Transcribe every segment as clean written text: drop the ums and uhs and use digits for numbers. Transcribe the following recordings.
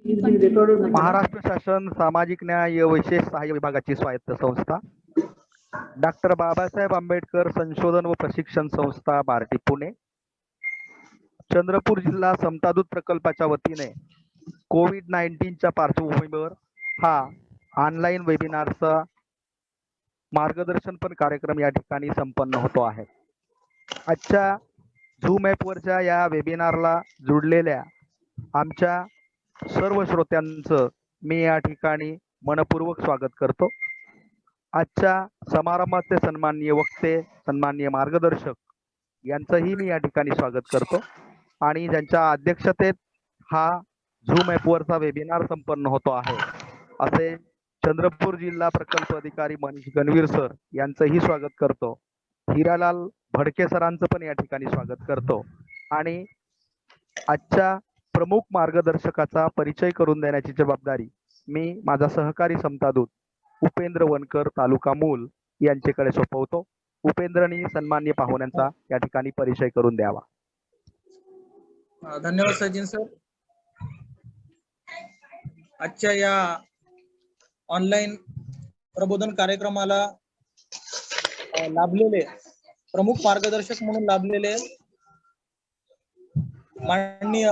महाराष्ट्र शासन सामाजिक न्याय विशेष सहाय्य विभागाची स्वायत्त संस्था, डॉक्टर बाबासाहेब आंबेडकर संशोधन व प्रशिक्षण संस्था बार्टी पुणे, चंद्रपूर जिल्हा समतादूत प्रकल्पाच्या वतीने कोविड-19च्या पार्श्वभूमीवर हा ऑनलाईन वेबिनारचा मार्गदर्शनपर कार्यक्रम या ठिकाणी संपन्न होतो आहे. आजच्या झूम ॲपवरच्या या वेबिनारला जुडलेल्या आमच्या सर्व श्रोत्यांचं मी या ठिकाणी मनपूर्वक स्वागत करतो. आजच्या समारंभाचे सन्माननीय वक्ते, सन्माननीय मार्गदर्शक यांचंही मी या ठिकाणी स्वागत करतो आणि ज्यांच्या अध्यक्षतेत हा झूम ॲपवरचा वेबिनार संपन्न होतो आहे असे चंद्रपूर जिल्हा प्रकल्प अधिकारी मनीष गणवीर सर यांचंही स्वागत करतो. हिरालाल भडके सरांचं पण या ठिकाणी स्वागत करतो आणि आजच्या प्रमुख मार्गदर्शकाचा परिचय करून देण्याची जबाबदारी मी माझा सहकारी समतादूत उपेंद्र वनकर तालुका मूल यांच्याकडे सोपवतो. उपेंद्रनी सन्माननीय पाहुण्यांचा या ठिकाणी परिचय करून द्यावा. धन्यवाद सचिन सर. आजच्या या ऑनलाईन प्रबोधन कार्यक्रमाला लाभलेले प्रमुख मार्गदर्शक म्हणून लाभलेले माननीय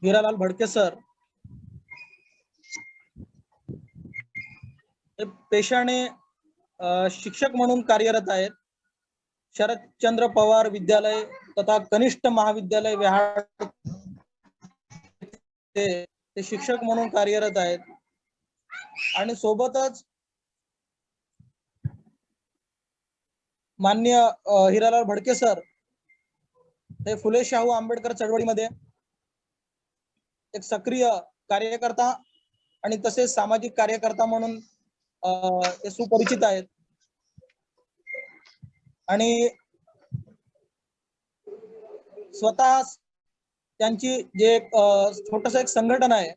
हिरालाल भडके सर हे पेशाने शिक्षक म्हणून कार्यरत आहेत. शरदचंद्र पवार विद्यालय तथा कनिष्ठ महाविद्यालय विहार ते शिक्षक म्हणून कार्यरत आहेत आणि सोबतच माननीय हिरालाल भडके सर हे फुले शाहू आंबेडकर चळवळीमध्ये एक सक्रिय कार्यकर्ता आणि तसेच सामाजिक कार्यकर्ता म्हणून ते सुपरिचित आहेत आणि स्वतः त्यांची जे छोटस एक संघटन आहे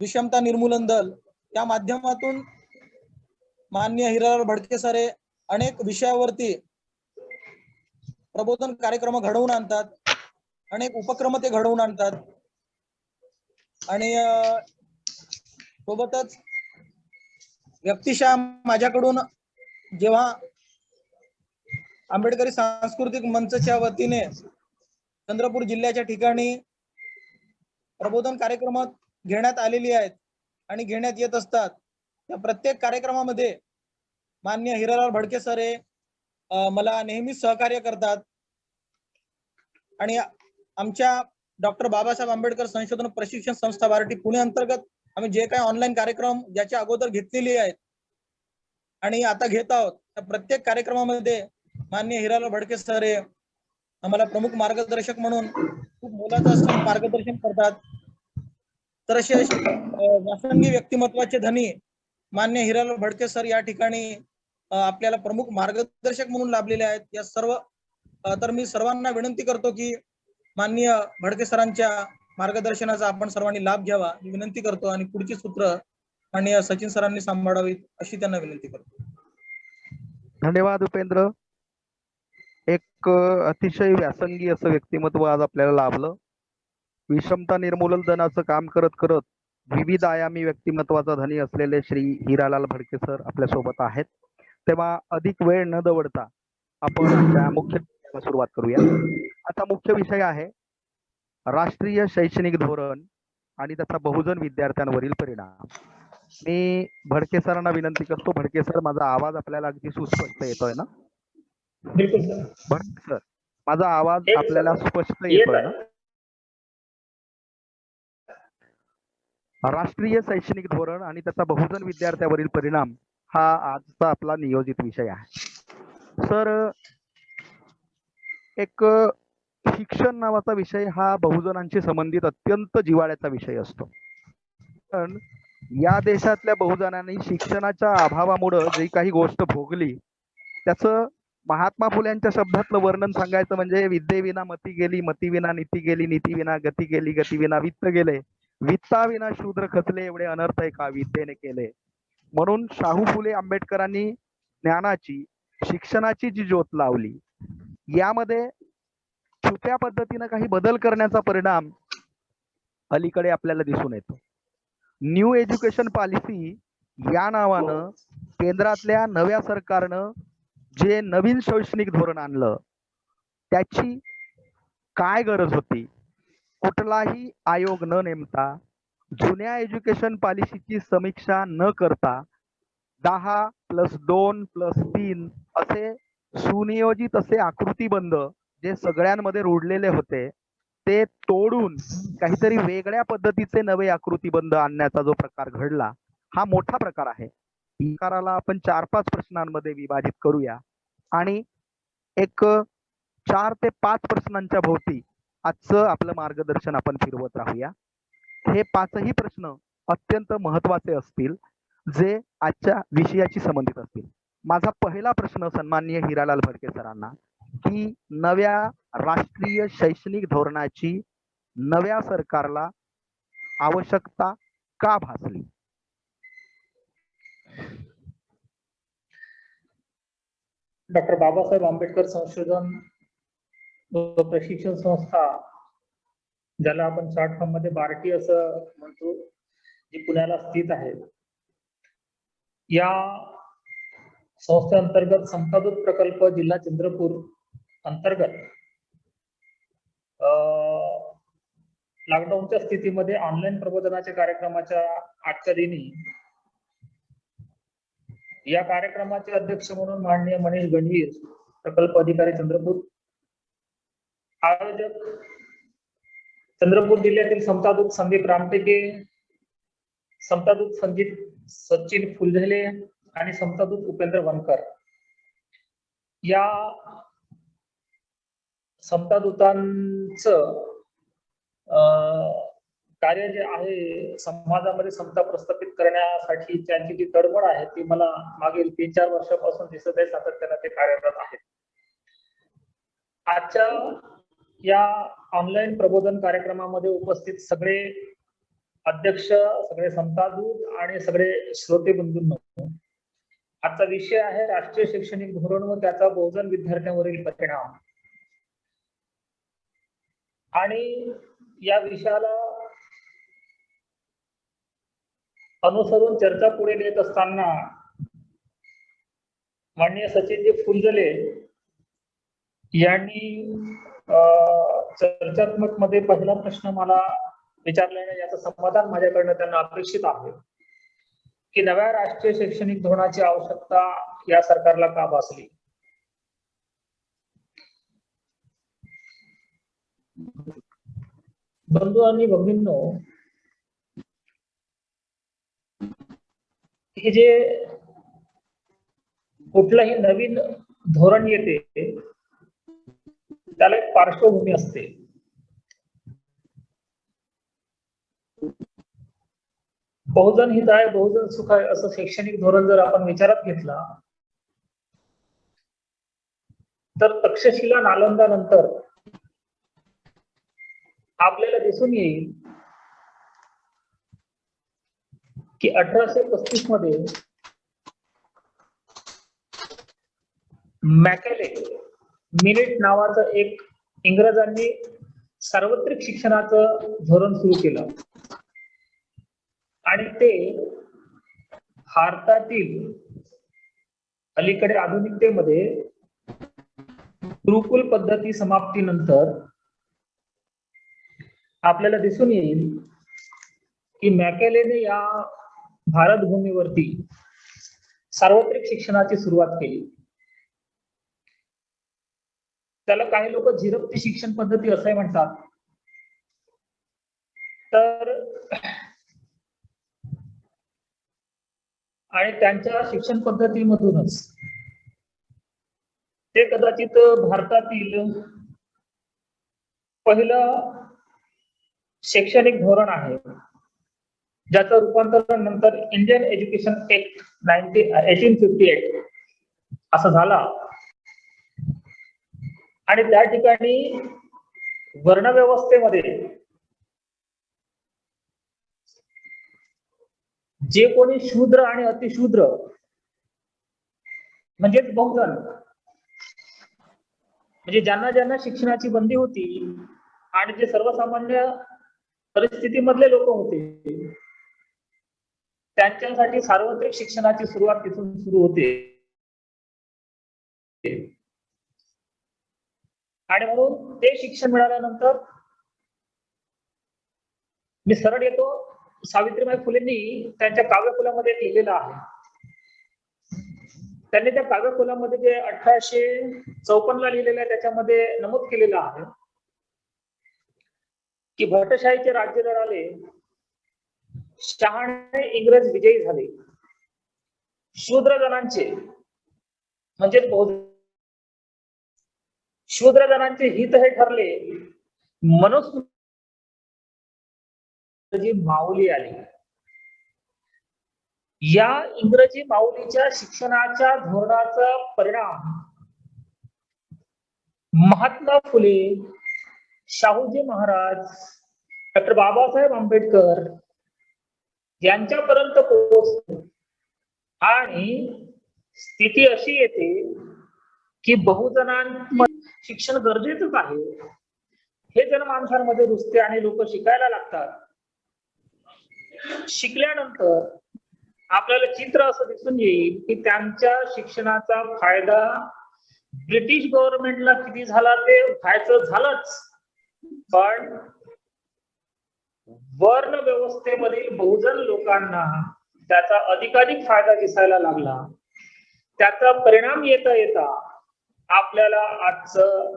विषमता निर्मूलन दल, त्या माध्यमातून माननीय हिरालाल भडके सर हे अनेक विषयावरती प्रबोधन कार्यक्रम घडवून आणतात, अनेक उपक्रम ते घडवून आणतात आणि सोबतच व्यक्तिशः माझ्याकडून जेव्हा आंबेडकरी सांस्कृतिक मंचच्या वतीने चंद्रपूर जिल्ह्याच्या ठिकाणी प्रबोधन कार्यक्रम घेण्यात आलेली आहेत आणि घेण्यात येत असतात, त्या प्रत्येक कार्यक्रमामध्ये माननीय हिरालाल भडके सर हे मला नेहमीच सहकार्य करतात आणि आमच्या डॉक्टर बाबासाहेब आंबेडकर संशोधन प्रशिक्षण संस्था बार्टी पुणे अंतर्गत आम्ही जे काही ऑनलाईन कार्यक्रम ज्याच्या अगोदर घेतलेले आहेत आणि आता घेत आहोत, त्या प्रत्येक कार्यक्रमामध्ये माननीय हिरालाल भडके सर हे आम्हाला प्रमुख मार्गदर्शक म्हणून खूप मोलाचं असं मार्गदर्शन करतात. तर असे व्यासंगी व्यक्तिमत्वाचे धनी माननीय हिरालाल भडके सर या ठिकाणी आपल्याला प्रमुख मार्गदर्शक म्हणून लाभलेले आहेत. या सर्व तर मी सर्वांना विनंती करतो की माननीय भडके सरांच्या मार्गदर्शनाचा आपण सर्वांनी लाभ घ्यावा ही विनंती करतो आणि पुढची सूत्र माननीय सचिन सरांनी सांभाळावीत अशी त्यांना विनंती करतो. धन्यवाद उपेंद्र. एक अतिशय व्यासंगी असं व्यक्तिमत्व आज आपल्याला लाभलं. विषमता निर्मूलन दलाचं काम करत करत विविध आयामी व्यक्तिमत्वाचा धनी असलेले श्री हिरालाल भडके सर आपल्या सोबत आहेत. तेव्हा अधिक वेळ न दवडता आपण आजच्या मुख्य विषयाला सुरुवात करूया. आता मुख्य विषय आहे राष्ट्रीय शैक्षणिक धोरण आणि त्याचा बहुजन विद्यार्थ्यांवरील परिणाम. मी भडके सरांना विनंती करतो, भडके सर माझा आवाज आपल्याला अगदी सुस्पष्ट येतोय ना? भडके सर माझा आवाज आपल्याला स्पष्ट येतोय ना? राष्ट्रीय शैक्षणिक धोरण आणि त्याचा बहुजन विद्यार्थ्यावरील परिणाम हा आजचा आपला नियोजित विषय आहे. सर, एक शिक्षण नावाचा विषय हा बहुजनांशी संबंधित अत्यंत जिव्हाळ्याचा विषय असतो. पण या देशातल्या बहुजनांनी शिक्षणाच्या अभावामुळे जी काही गोष्ट भोगली त्याचं महात्मा फुल्यांच्या शब्दातलं वर्णन सांगायचं म्हणजे विद्येविना मती गेली, मतीविना नीती गेली, नीतीविना गती गेली, गतीविना वित्त गेले, वित्ताविना शूद्र खचले, एवढे अनर्थ एका विद्येने केले. म्हणून शाहू फुले आंबेडकरांनी ज्ञानाची, शिक्षणाची जी ज्योत लावली, यामध्ये छुप्या पद्धतीने काही बदल करण्याचा परिणाम अलीकडे आपल्याला दिसून येतो. न्यू एज्युकेशन पॉलिसी या नावानं केंद्रातल्या नव्या सरकारनं जे नवीन शैक्षणिक धोरण आणलं त्याची काय गरज होती? कुठलाही आयोग न नेमता, जुन्या एज्युकेशन पॉलिसीची समीक्षा न करता 10+2+3 असे सुनियोजित असे आकृतीबंध जे सगळ्यांमध्ये रुळलेले होते ते तोडून काहीतरी वेगळ्या पद्धतीचे नवे आकृतीबंध आणण्याचा जो प्रकार घडला हा मोठा प्रकार आहे. प्रकाराला आपण 4-5 प्रश्नांमध्ये विभाजित करूया आणि एक 4 ते 5 प्रश्नांच्या भोवती आजचं आपलं मार्गदर्शन आपण फिरवत राहूया. हे 5ही प्रश्न अत्यंत महत्वाचे असतील जे आजच्या विषयाशी संबंधित असतील. माझा पहिला प्रश्न सन्माननीय हिरालाल भडके सरांना की नव्या राष्ट्रीय शैक्षणिक धोरणाची नव्या सरकारला आवश्यकता का भासली? डॉक्टर बाबासाहेब आंबेडकर संशोधन व प्रशिक्षण संस्था, ज्याला आपण शॉर्ट फॉर्म मध्ये बार्टी असं म्हणतो, जी पुण्याला स्थित आहे, या संस्थेअंतर्गत समतादूत प्रकल्प जिल्हा चंद्रपूर अंतर्गत लॉकडाऊनच्या स्थितीमध्ये ऑनलाईन प्रबोधनाच्या कार्यक्रमाच्या आजच्या दिनी या कार्यक्रमाचे अध्यक्ष म्हणून माननीय मनीष गणवीर, प्रकल्प अधिकारी चंद्रपूर, आयोजक चंद्रपूर जिल्ह्यातील समतादूत संदीप रामटेके, समतादूत संगीत सचिन फुलझेले आणि समतादूत उपेंद्र वनकर, या समतादूतांचं कार्य जे आहे समाजामध्ये समता प्रस्थापित करण्यासाठी त्यांची जी तळमळ आहे ती मला मागील 3-4 वर्षापासून दिसत आहे. सातत्याने ते कार्यरत आहेत. आजच्या या ऑनलाईन प्रबोधन कार्यक्रमामध्ये उपस्थित सगळे अध्यक्ष, सगळे समतादूत आणि सगळे श्रोते बंधूंनो, आजचा विषय आहे राष्ट्रीय शैक्षणिक धोरण व त्याचा बहुजन विद्यार्थ्यांवरील परिणाम. आणि या विषयाला अनुसरून चर्चा पुढे नेत असताना माननीय सचिनजी फुलझेले यांनी चर्चात्मक मध्ये पहिला प्रश्न मला विचारल्याने याचं समाधान माझ्याकडनं त्यांना अपेक्षित आहे की नव्या राष्ट्रीय शैक्षणिक धोरणाची आवश्यकता या सरकारला का भासली. बंधू आणि भगिनींनो, हे जे कुठलंही नवीन धोरण येते त्याला एक पार्श्वभूमी असते. बहुजन हिताय बहुजन सुखाय असं शैक्षणिक धोरण जर आपण विचारात घेतला तर तक्षशिला नालंदा नंतर आपल्याला दिसून येईल की 1835 मध्ये मॅकेले मिनिट नावाचं एक इंग्रजांनी सार्वत्रिक शिक्षणाचं धोरण सुरू केलं आणि ते भारतातील अलीकडे आधुनिकतेमध्ये गुरुकुल पद्धती समाप्तीनंतर आपल्याला दिसून येईल की मॅकेलेने या भारत भूमीवरती सार्वत्रिक शिक्षणाची सुरुवात केली. त्याला काही लोक झिरपती शिक्षण पद्धती असंही म्हणतात. तर आणि त्यांच्या शिक्षण पद्धतीमधूनच ते कदाचित भारतातील पहिलं शैक्षणिक धोरण आहे ज्याचं रूपांतरण नंतर इंडियन एज्युकेशन ऍक्ट 1858 असं झाला. आणि त्या ठिकाणी वर्णव्यवस्थेमध्ये जे कोणी शूद्र आणि अतिशूद्र म्हणजेच बहुजन, म्हणजे ज्यांना ज्यांना शिक्षणाची बंदी होती आणि जे सर्वसामान्य परिस्थितीमधले लोक होते, त्यांच्यासाठी सार्वत्रिक शिक्षणाची सुरुवात तिथून सुरू होते. आणि म्हणून ते शिक्षण मिळाल्यानंतर मी सरळ येतो, सावित्रीबाई फुलेंनी त्यांच्या काव्यकुलामध्ये एक लिहिलेलं आहे. त्यांनी त्या काव्यकुलामध्ये जे 1854 ला लिहिलेलं आहे त्याच्यामध्ये नमूद केलेलं आहे की भटशाहीचे राज्य लढाले, शहाणे इंग्रज विजयी झाले, शूद्रजनांचे म्हणजे शूद्रजनांचे हित हे ठरले, मनुस्मृती माऊली आली. या इंग्रजी माऊलीच्या शिक्षणाच्या धोरणाचा परिणाम महात्मा फुले, शाहूजी महाराज, डॉक्टर बाबासाहेब आंबेडकर यांच्यापर्यंत पोहोचतो आणि स्थिती अशी येते की बहुजनांमध्ये शिक्षण गरजेचंच आहे हे जनमानसांमध्ये रुजते आणि लोक शिकायला लागतात. शिकल्यानंतर आपल्याला चित्र असं दिसून येईल की त्यांच्या शिक्षणाचा फायदा ब्रिटिश गव्हर्नमेंटला किती झाला ते व्हायचं झालंच, पण वर्ण व्यवस्थेमधील बहुजन लोकांना त्याचा अधिकाधिक फायदा दिसायला लागला. त्याचा परिणाम येता येता आपल्याला आजचं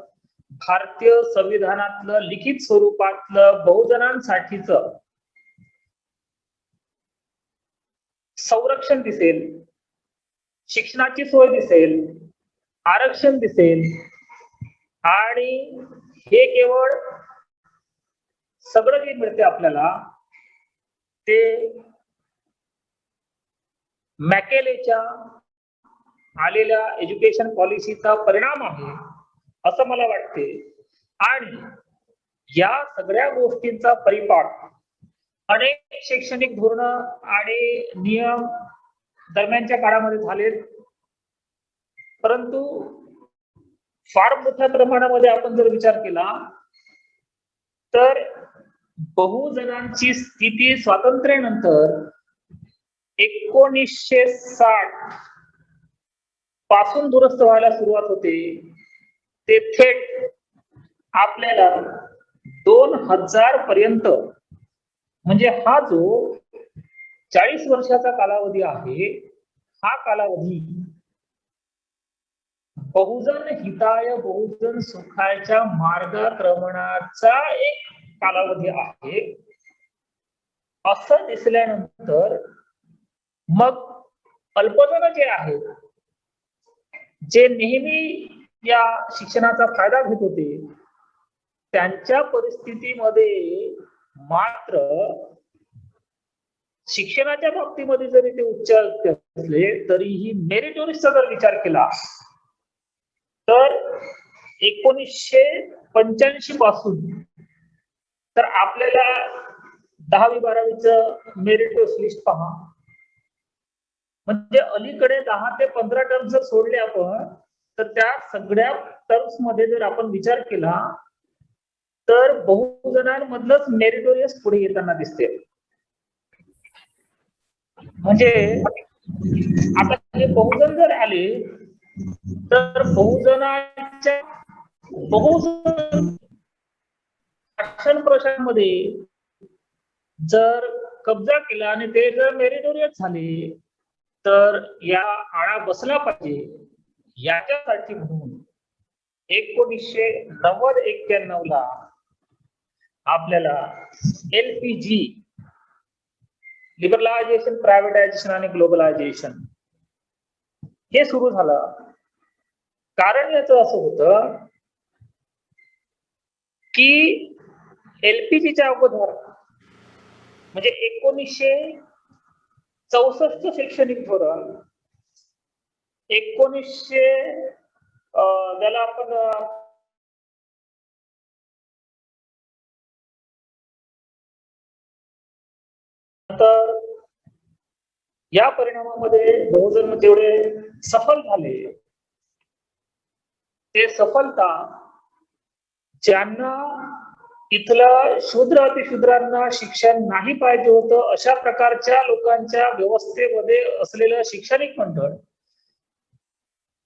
भारतीय संविधानातलं लिखित स्वरूपातलं बहुजनांसाठीच संरक्षण दिसेल, शिक्षणाची सोय दिसेल, आरक्षण दिसेल. आणि हे केवळ सगळं जे मिळते आपल्याला ते मॅकेलेच्या आलेल्या एज्युकेशन पॉलिसीचा परिणाम आहे असं मला वाटते. आणि या सगळ्या गोष्टींचा परिपाक अनेक शैक्षणिक धोरण आणि नियम दरम्यानच्या काळामध्ये झालेत, परंतु फार मोठ्या प्रमाणामध्ये आपण जर विचार केला तर बहुजनांची स्थिती स्वातंत्र्यानंतर 1960 पासून दुरुस्त व्हायला सुरुवात होते. ते थेट आपल्याला 2000 पर्यंत म्हणजे हा जो 40 वर्षाचा कालावधी आहे, हा कालावधी बहुजन हिताय बहुजन सुखायच्या मार्गक्रमणाचा एक कालावधी आहे असं दिसल्यानंतर मग अल्पजन जे आहेत, जे नेहमी या शिक्षणाचा फायदा घेत होते, त्यांच्या परिस्थितीमध्ये मात्र शिक्षणाच्या बाबतीमध्ये जरी ते उच्च असले तरीही मेरिटोरियसचा जर विचार केला तर 1985 पासून तर आपल्याला 10वी 12वीचं मेरिटोरियस लिस्ट पहा, म्हणजे अलीकडे 10 ते 15 टर्म्स जर सोडले आपण तर त्या सगळ्या टर्म्स मध्ये जर आपण विचार केला तर बहुजनांमधलंच मेरिटोरियस पुढे येताना दिसते. म्हणजे आता हे बहुजन जर आले तर बहुजनाच्या शासन प्रशासनामध्ये जर कब्जा केला आणि ते जर मेरिटोरियस झाले तर या आळा बसला पाहिजे. याच्यासाठी म्हणून 1990-91 ला आपल्याला LPG लिबरलायझेशन, प्रायव्हेटायझेशन आणि ग्लोबलायझेशन हे सुरू झालं. कारण याचं असं होतं की LPGच्या अगोदर म्हणजे 1964 शैक्षणिक धोरण, 1900 त्याला आपण तर या परिणामामध्ये बहुजन जेवढे सफल झाले ते सफलता ज्यांना इथलं शूद्र अतिशूद्रांना शिक्षण नाही पाहिजे होतं अशा प्रकारच्या लोकांच्या व्यवस्थेमध्ये असलेलं शैक्षणिक मंडळ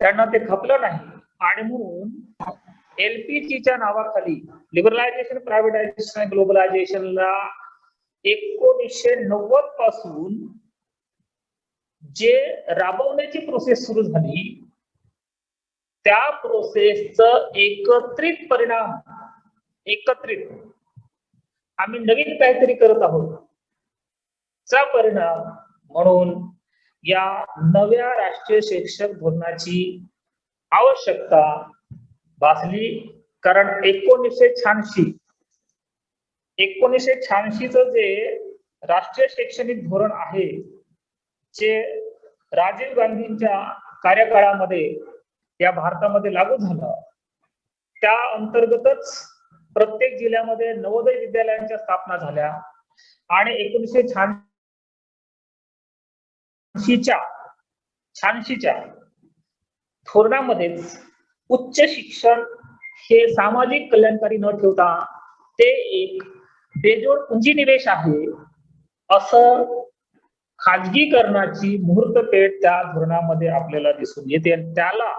त्यांना ते खपलं नाही आणि म्हणून एलपीजीच्या नावाखाली लिबरलायझेशन, प्रायव्हेटायझेशन आणि ग्लोबलायझेशनला 1990 पासून जे राबवण्याची प्रोसेस सुरू झाली त्या प्रोसेसचं एकत्रित आम्ही नवीन काहीतरी करत आहोत चा परिणाम म्हणून या नव्या राष्ट्रीय शैक्षणिक धोरणाची आवश्यकता भासली. कारण 1986 जे राष्ट्रीय शैक्षणिक धोरण आहे जे राजीव गांधींच्या कार्यकाळामध्ये या भारतामध्ये लागू झालं, त्या अंतर्गतच प्रत्येक जिल्ह्यामध्ये नवोदय विद्यालयांच्या स्थापना झाल्या आणि 1986च्या धोरणामध्येच उच्च शिक्षण हे सामाजिक कल्याणकारी न ठेवता ते एक बेजोड पुंजीनिवेश आहे असं खाजगीकरणाची मुहूर्तपेठ त्या धोरणामध्ये आपल्याला दिसून येते. आणि त्याला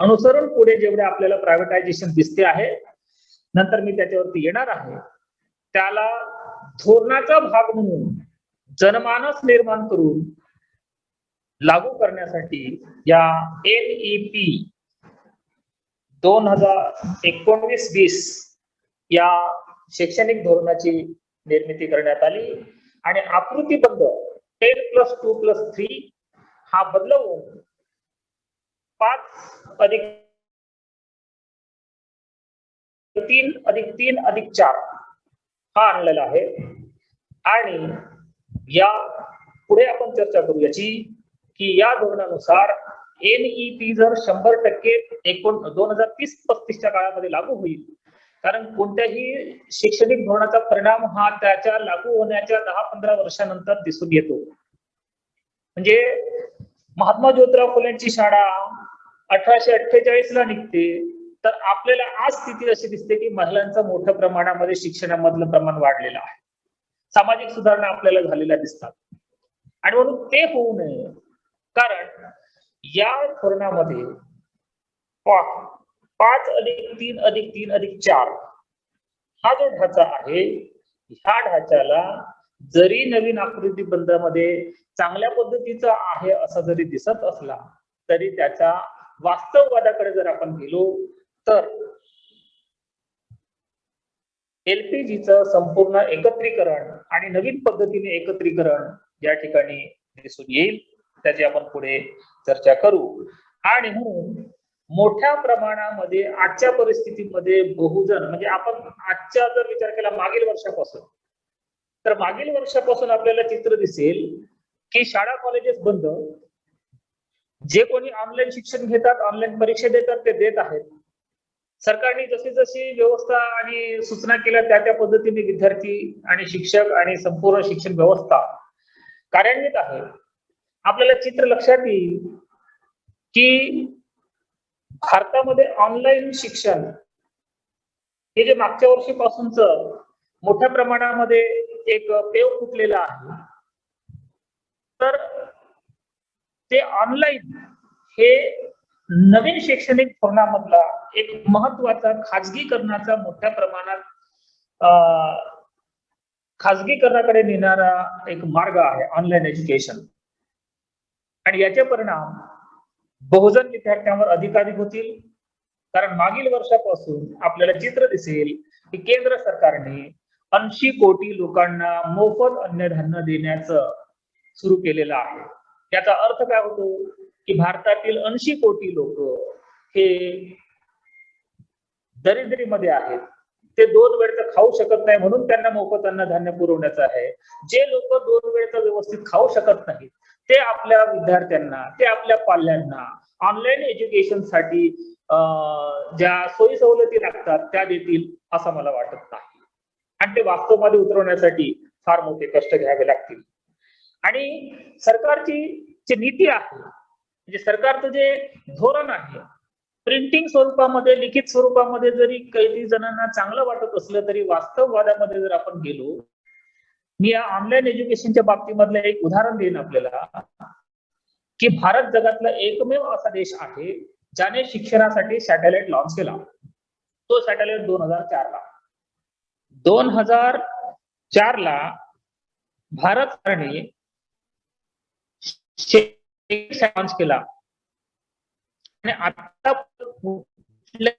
अनुसरून पुढे जेवढे आपल्याला प्रायव्हेटायझेशन दिसते आहे, नंतर मी त्याच्यावरती येणार आहे, त्याला धोरणाचा भाग म्हणून जनमानस निर्माण करून लागू करण्यासाठी या NEP 2019-20 या शैक्षणिक धोरणाची निर्मिती करण्यात आली आणि आकृतीबद्ध 10+2+3 हा बदलवून 5+3+3+4 हा आणलेला आहे. आणि या पुढे आपण चर्चा करू याची की या धोरणानुसार NEP जर 100% 2030-35च्या काळामध्ये लागू होईल, कारण कोणत्याही शैक्षणिक धोरणाचा परिणाम हा त्याच्या लागू होण्याच्या 10-15 वर्षानंतर दिसून येतो. म्हणजे महात्मा ज्योतिराव फुलेंची शाळा 1848ला निघते, तर आपल्याला आज स्थिती अशी दिसते की महिलांचं मोठ्या प्रमाणामध्ये शिक्षणामधलं प्रमाण वाढलेलं आहे, सामाजिक सुधारणा आपल्याला झालेल्या दिसतात. आणि म्हणून ते होऊ नये कारण या धोरणामध्ये 5+3+3+4 हा जो ढाचा आहे, ह्या ढाच्याला जरी नवीन आकृतीबंधामध्ये चांगल्या पद्धतीचा आहे असं जरी दिसत असला तरी त्याच्या वास्तववादाकडे जर आपण गेलो तर एलपीजीचं संपूर्ण एकत्रीकरण आणि नवीन पद्धतीने एकत्रीकरण या ठिकाणी दिसून येईल. त्याची आपण पुढे चर्चा करू. आणि म्हणून मोठ्या प्रमाणामध्ये आजच्या परिस्थितीमध्ये बहुजन म्हणजे आपण आजच्या जर विचार केला मागील वर्षापासून आपल्याला चित्र दिसेल की शाळा कॉलेजेस बंद, जे कोणी ऑनलाईन शिक्षण घेतात, ऑनलाईन परीक्षा देतात ते देत आहेत. सरकारने जशी जशी व्यवस्था आणि सूचना केल्या त्या पद्धतीने विद्यार्थी आणि शिक्षक आणि संपूर्ण शिक्षण व्यवस्था कार्यान्वित आहे. आपल्याला चित्र लक्षात येईल की भारतामध्ये ऑनलाईन शिक्षण हे जे मागच्या वर्षीपासूनच मोठ्या प्रमाणामध्ये एक पेव फुटलेला आहे, तर ते ऑनलाईन हे नवीन शैक्षणिक धोरणामधला एक महत्वाचा खाजगीकरणाचा मोठ्या प्रमाणात खाजगीकरणाकडे नेणारा एक मार्ग आहे ऑनलाईन एज्युकेशन. आणि याचे परिणाम बहुजन विद्यार्थ्यांवर अधिकाधिक होतील. कारण मागील वर्षापासून आपल्याला चित्र दिसेल की केंद्र सरकारने 80 कोटी लोकांना मोफत अन्नधान्य देण्याचं सुरू केलेलं आहे. याचा अर्थ काय होतो की भारतातील 80 कोटी लोक हे दरिद्रीमध्ये आहेत. ते 2 वेळचं खाऊ शकत नाही म्हणून त्यांना मोफत अन्नधान्य पुरवण्याचं आहे. जे लोक 2 वेळचं व्यवस्थित खाऊ शकत नाहीत ते आपल्या विद्यार्थ्यांना, ते आपल्या पाल्यांना ऑनलाईन एज्युकेशन साठी ज्या सोयी सवलती लागतात त्या देतील असं मला वाटत नाही. आणि ते वास्तवामध्ये उतरवण्यासाठी फार मोठे कष्ट घ्यावे लागतील. आणि सरकारची जी नीती आहे, म्हणजे सरकारचं जे धोरण आहे प्रिंटिंग स्वरूपामध्ये, लिखित स्वरूपामध्ये जरी काही जणांना चांगलं वाटत असलं तरी वास्तववादामध्ये जर आपण गेलो, मी या ऑनलाईन एज्युकेशनच्या बाबतीमधलं एक उदाहरण देईन आपल्याला, की भारत जगातला एकमेव असा देश आहे ज्याने शिक्षणासाठी सॅटेलाइट लॉन्च केला. तो सॅटेलाइट 2004 ला 2004 ला भारत सरकारने लॉन्च केला आणि आता कुठल्या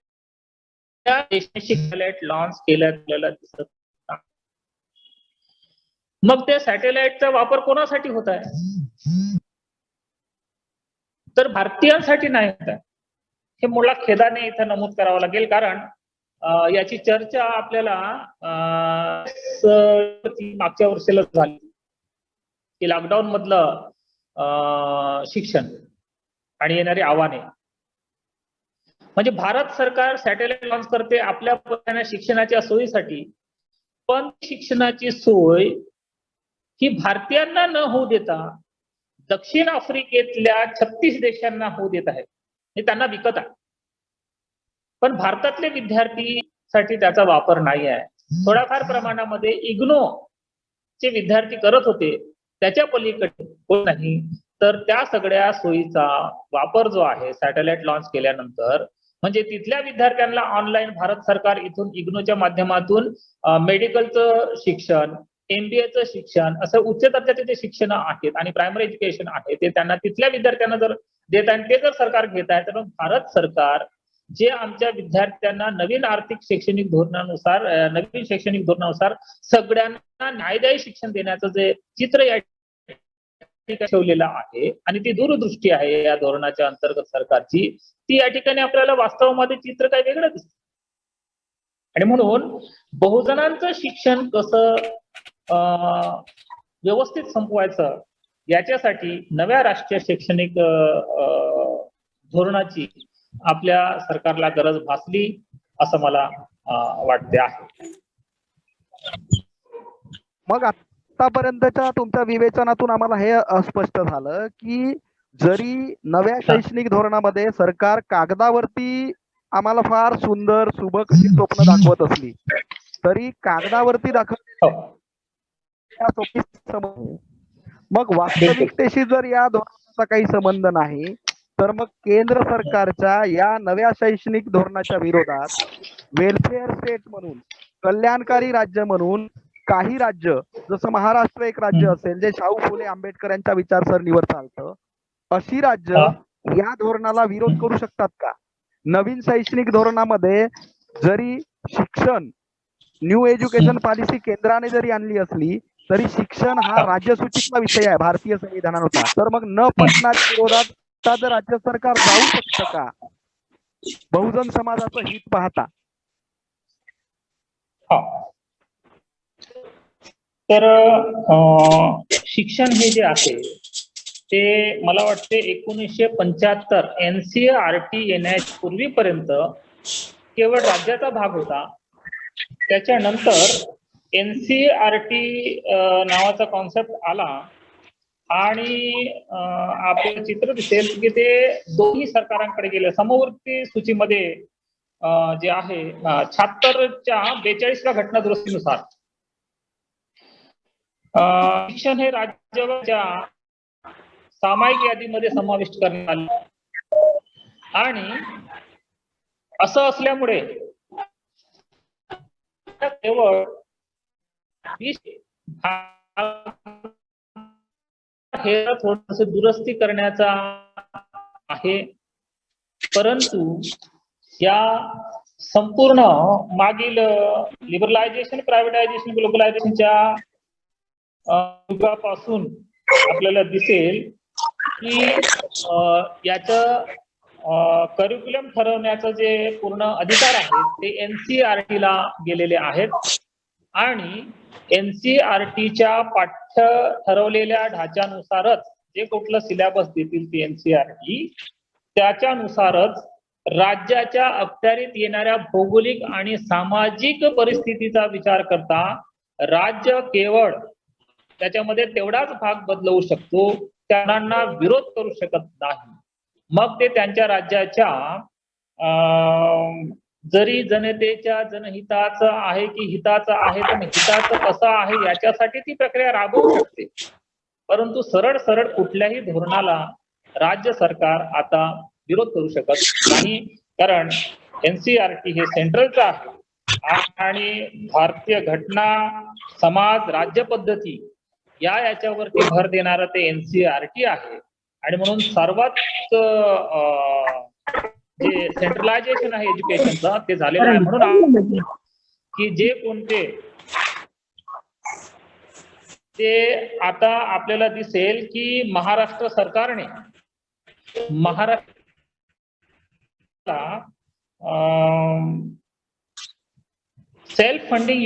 देशाने सॅटेलाइट लॉन्च केलं आपल्याला दिसत नाही. मग त्या सॅटेलाइटचा वापर कोणासाठी होत आहे? तर भारतीयांसाठी नाही होत आहे. हे मुळात खेदाने इथं नमूद करावं लागेल, कारण याची चर्चा आपल्याला मागच्या वर्षीला झाली की लॉकडाऊन मधलं शिक्षण आणि येणारी आव्हाने. म्हणजे भारत सरकार सॅटेलाइट लॉन्च करते आपल्या शिक्षणाच्या सोयीसाठी, पण शिक्षणाची सोय ही भारतीयांना न होऊ देता दक्षिण आफ्रिकेतल्या 36 देशांना होऊ देत आहे. हे त्यांना विकत आहे, पण भारतातले विद्यार्थीसाठी त्याचा वापर नाही आहे. थोड्याफार प्रमाणामध्ये इग्नो चे विद्यार्थी करत होते, त्याच्या पलीकडे कोण नाही. तर त्या सगळ्या सोयीचा वापर जो आहे सॅटेलाइट लॉन्च केल्यानंतर, म्हणजे तिथल्या विद्यार्थ्यांना ऑनलाईन भारत सरकार इथून इग्नोच्या माध्यमातून मेडिकलचं शिक्षण, MBA शिक्षण, असं उच्च दर्जाचे जे शिक्षण आहेत आणि प्रायमरी एज्युकेशन आहे ते त्यांना तिथल्या विद्यार्थ्यांना जर देत आहे, ते जर सरकार घेत आहे, तर मग भारत सरकार जे आमच्या विद्यार्थ्यांना नवीन शैक्षणिक धोरणानुसार सगळ्यांना न्यायदायी शिक्षण देण्याचं जे चित्र या ठिकाणी ठेवलेलं आहे आणि ती दूरदृष्टी आहे या धोरणाच्या अंतर्गत सरकारची, ती या ठिकाणी आपल्याला वास्तवामध्ये चित्र काही वेगळं दिसतं. आणि म्हणून बहुजनांचं शिक्षण कसं व्यवस्थित संपवायचं याच्यासाठी नव्या राष्ट्रीय शैक्षणिक धोरणाची आपल्या सरकारला गरज भासली असं मला वाटते आहे. मग आतापर्यंतच्या तुमच्या विवेचनातून आम्हाला हे स्पष्ट झालं की जरी नव्या शैक्षणिक धोरणामध्ये सरकार कागदावरती आम्हाला फार सुंदर सुबक अशी स्वप्न दाखवत असली तरी कागदावरती मग वास्तविकतेशी जर या धोरणाचा काही संबंध नाही, तर मग केंद्र सरकारच्या या नव्या शैक्षणिक धोरणाच्या विरोधात वेलफेअर स्टेट म्हणून, कल्याणकारी राज्य म्हणून काही राज्य, जसं महाराष्ट्र एक राज्य असेल जे शाहू फुले आंबेडकर यांच्या विचारसरणीवर चालतं, अशी राज्य या धोरणाला विरोध करू शकतात का? नवीन शैक्षणिक धोरणामध्ये जरी शिक्षण, न्यू एज्युकेशन पॉलिसी केंद्राने जरी आणली असली तरी शिक्षण हा राज्यसूचीतला विषय आहे भारतीय संविधानानुसार. तर मग न पटणाऱ्या विरोधात राज्य सरकार जाऊ शकतं का बहुजन समाजाचं हित पाहता? तर शिक्षण हे जे आहे ते मला वाटते 1975 NCERT येण्यापूर्वीपर्यंत केवळ राज्याचा भाग होता. त्याच्यानंतर NCERT नावाचा कॉन्सेप्ट आला आणि आपलं चित्र दिसेल की ते दोन्ही सरकारांकडे गेले. समवर्ती सूचीमध्ये जे आहे 76च्या 42व्या घटना दुरुस्तीनुसार शिक्षण हे राज्याच्या सामायिक यादीमध्ये समाविष्ट करण्यात आले आणि असं असल्यामुळे केवळ हे थोडस दुरुस्ती करण्याचा आहे, परंतु या संपूर्ण मागील लिबरलायझेशन, प्रायव्हेटायझेशन, ग्लोबलायझेशनच्या युगापासून आपल्याला दिसेल की याचं करिक्युलम ठरवण्याचं जे पूर्ण अधिकार आहेत ते NCERT ला गेलेले आहेत आणि NCERTच्या पाठ्य ठरवलेल्या ढाच्यानुसारच जे कुठलं सिलेबस देतील ते NCERT त्याच्यानुसारच राज्याच्या अखत्यारीत येणाऱ्या भौगोलिक आणि सामाजिक परिस्थितीचा विचार करता राज्य केवळ त्याच्यामध्ये तेवढाच भाग बदलवू शकतो, त्यांना विरोध करू शकत नाही. मग ते त्यांच्या राज्याच्या जरी जनतेच्या जनहिताचं आहे की हिताचं आहे, पण हिताचं कसं आहे याच्यासाठी ती प्रक्रिया राबवू शकते. परंतु सरळ सरळ कुठल्याही धोरणाला राज्य सरकार आता विरोध करू शकत नाही, कारण एनसीईआरटी हे सेंट्रलचं आहे आणि भारतीय घटना, समाज, राज्य पद्धती याच्यावरती भर देणारं ते एनसीईआरटी आहे. आणि म्हणून सर्वात जे सेंट्रलायझेशन आहे एज्युकेशनचं ते झालेलं आहे. म्हणून की जे कोणते ते आता आपल्याला दिसेल की महाराष्ट्र सरकारने महाराष्ट्राला सेल्फ फंडिंग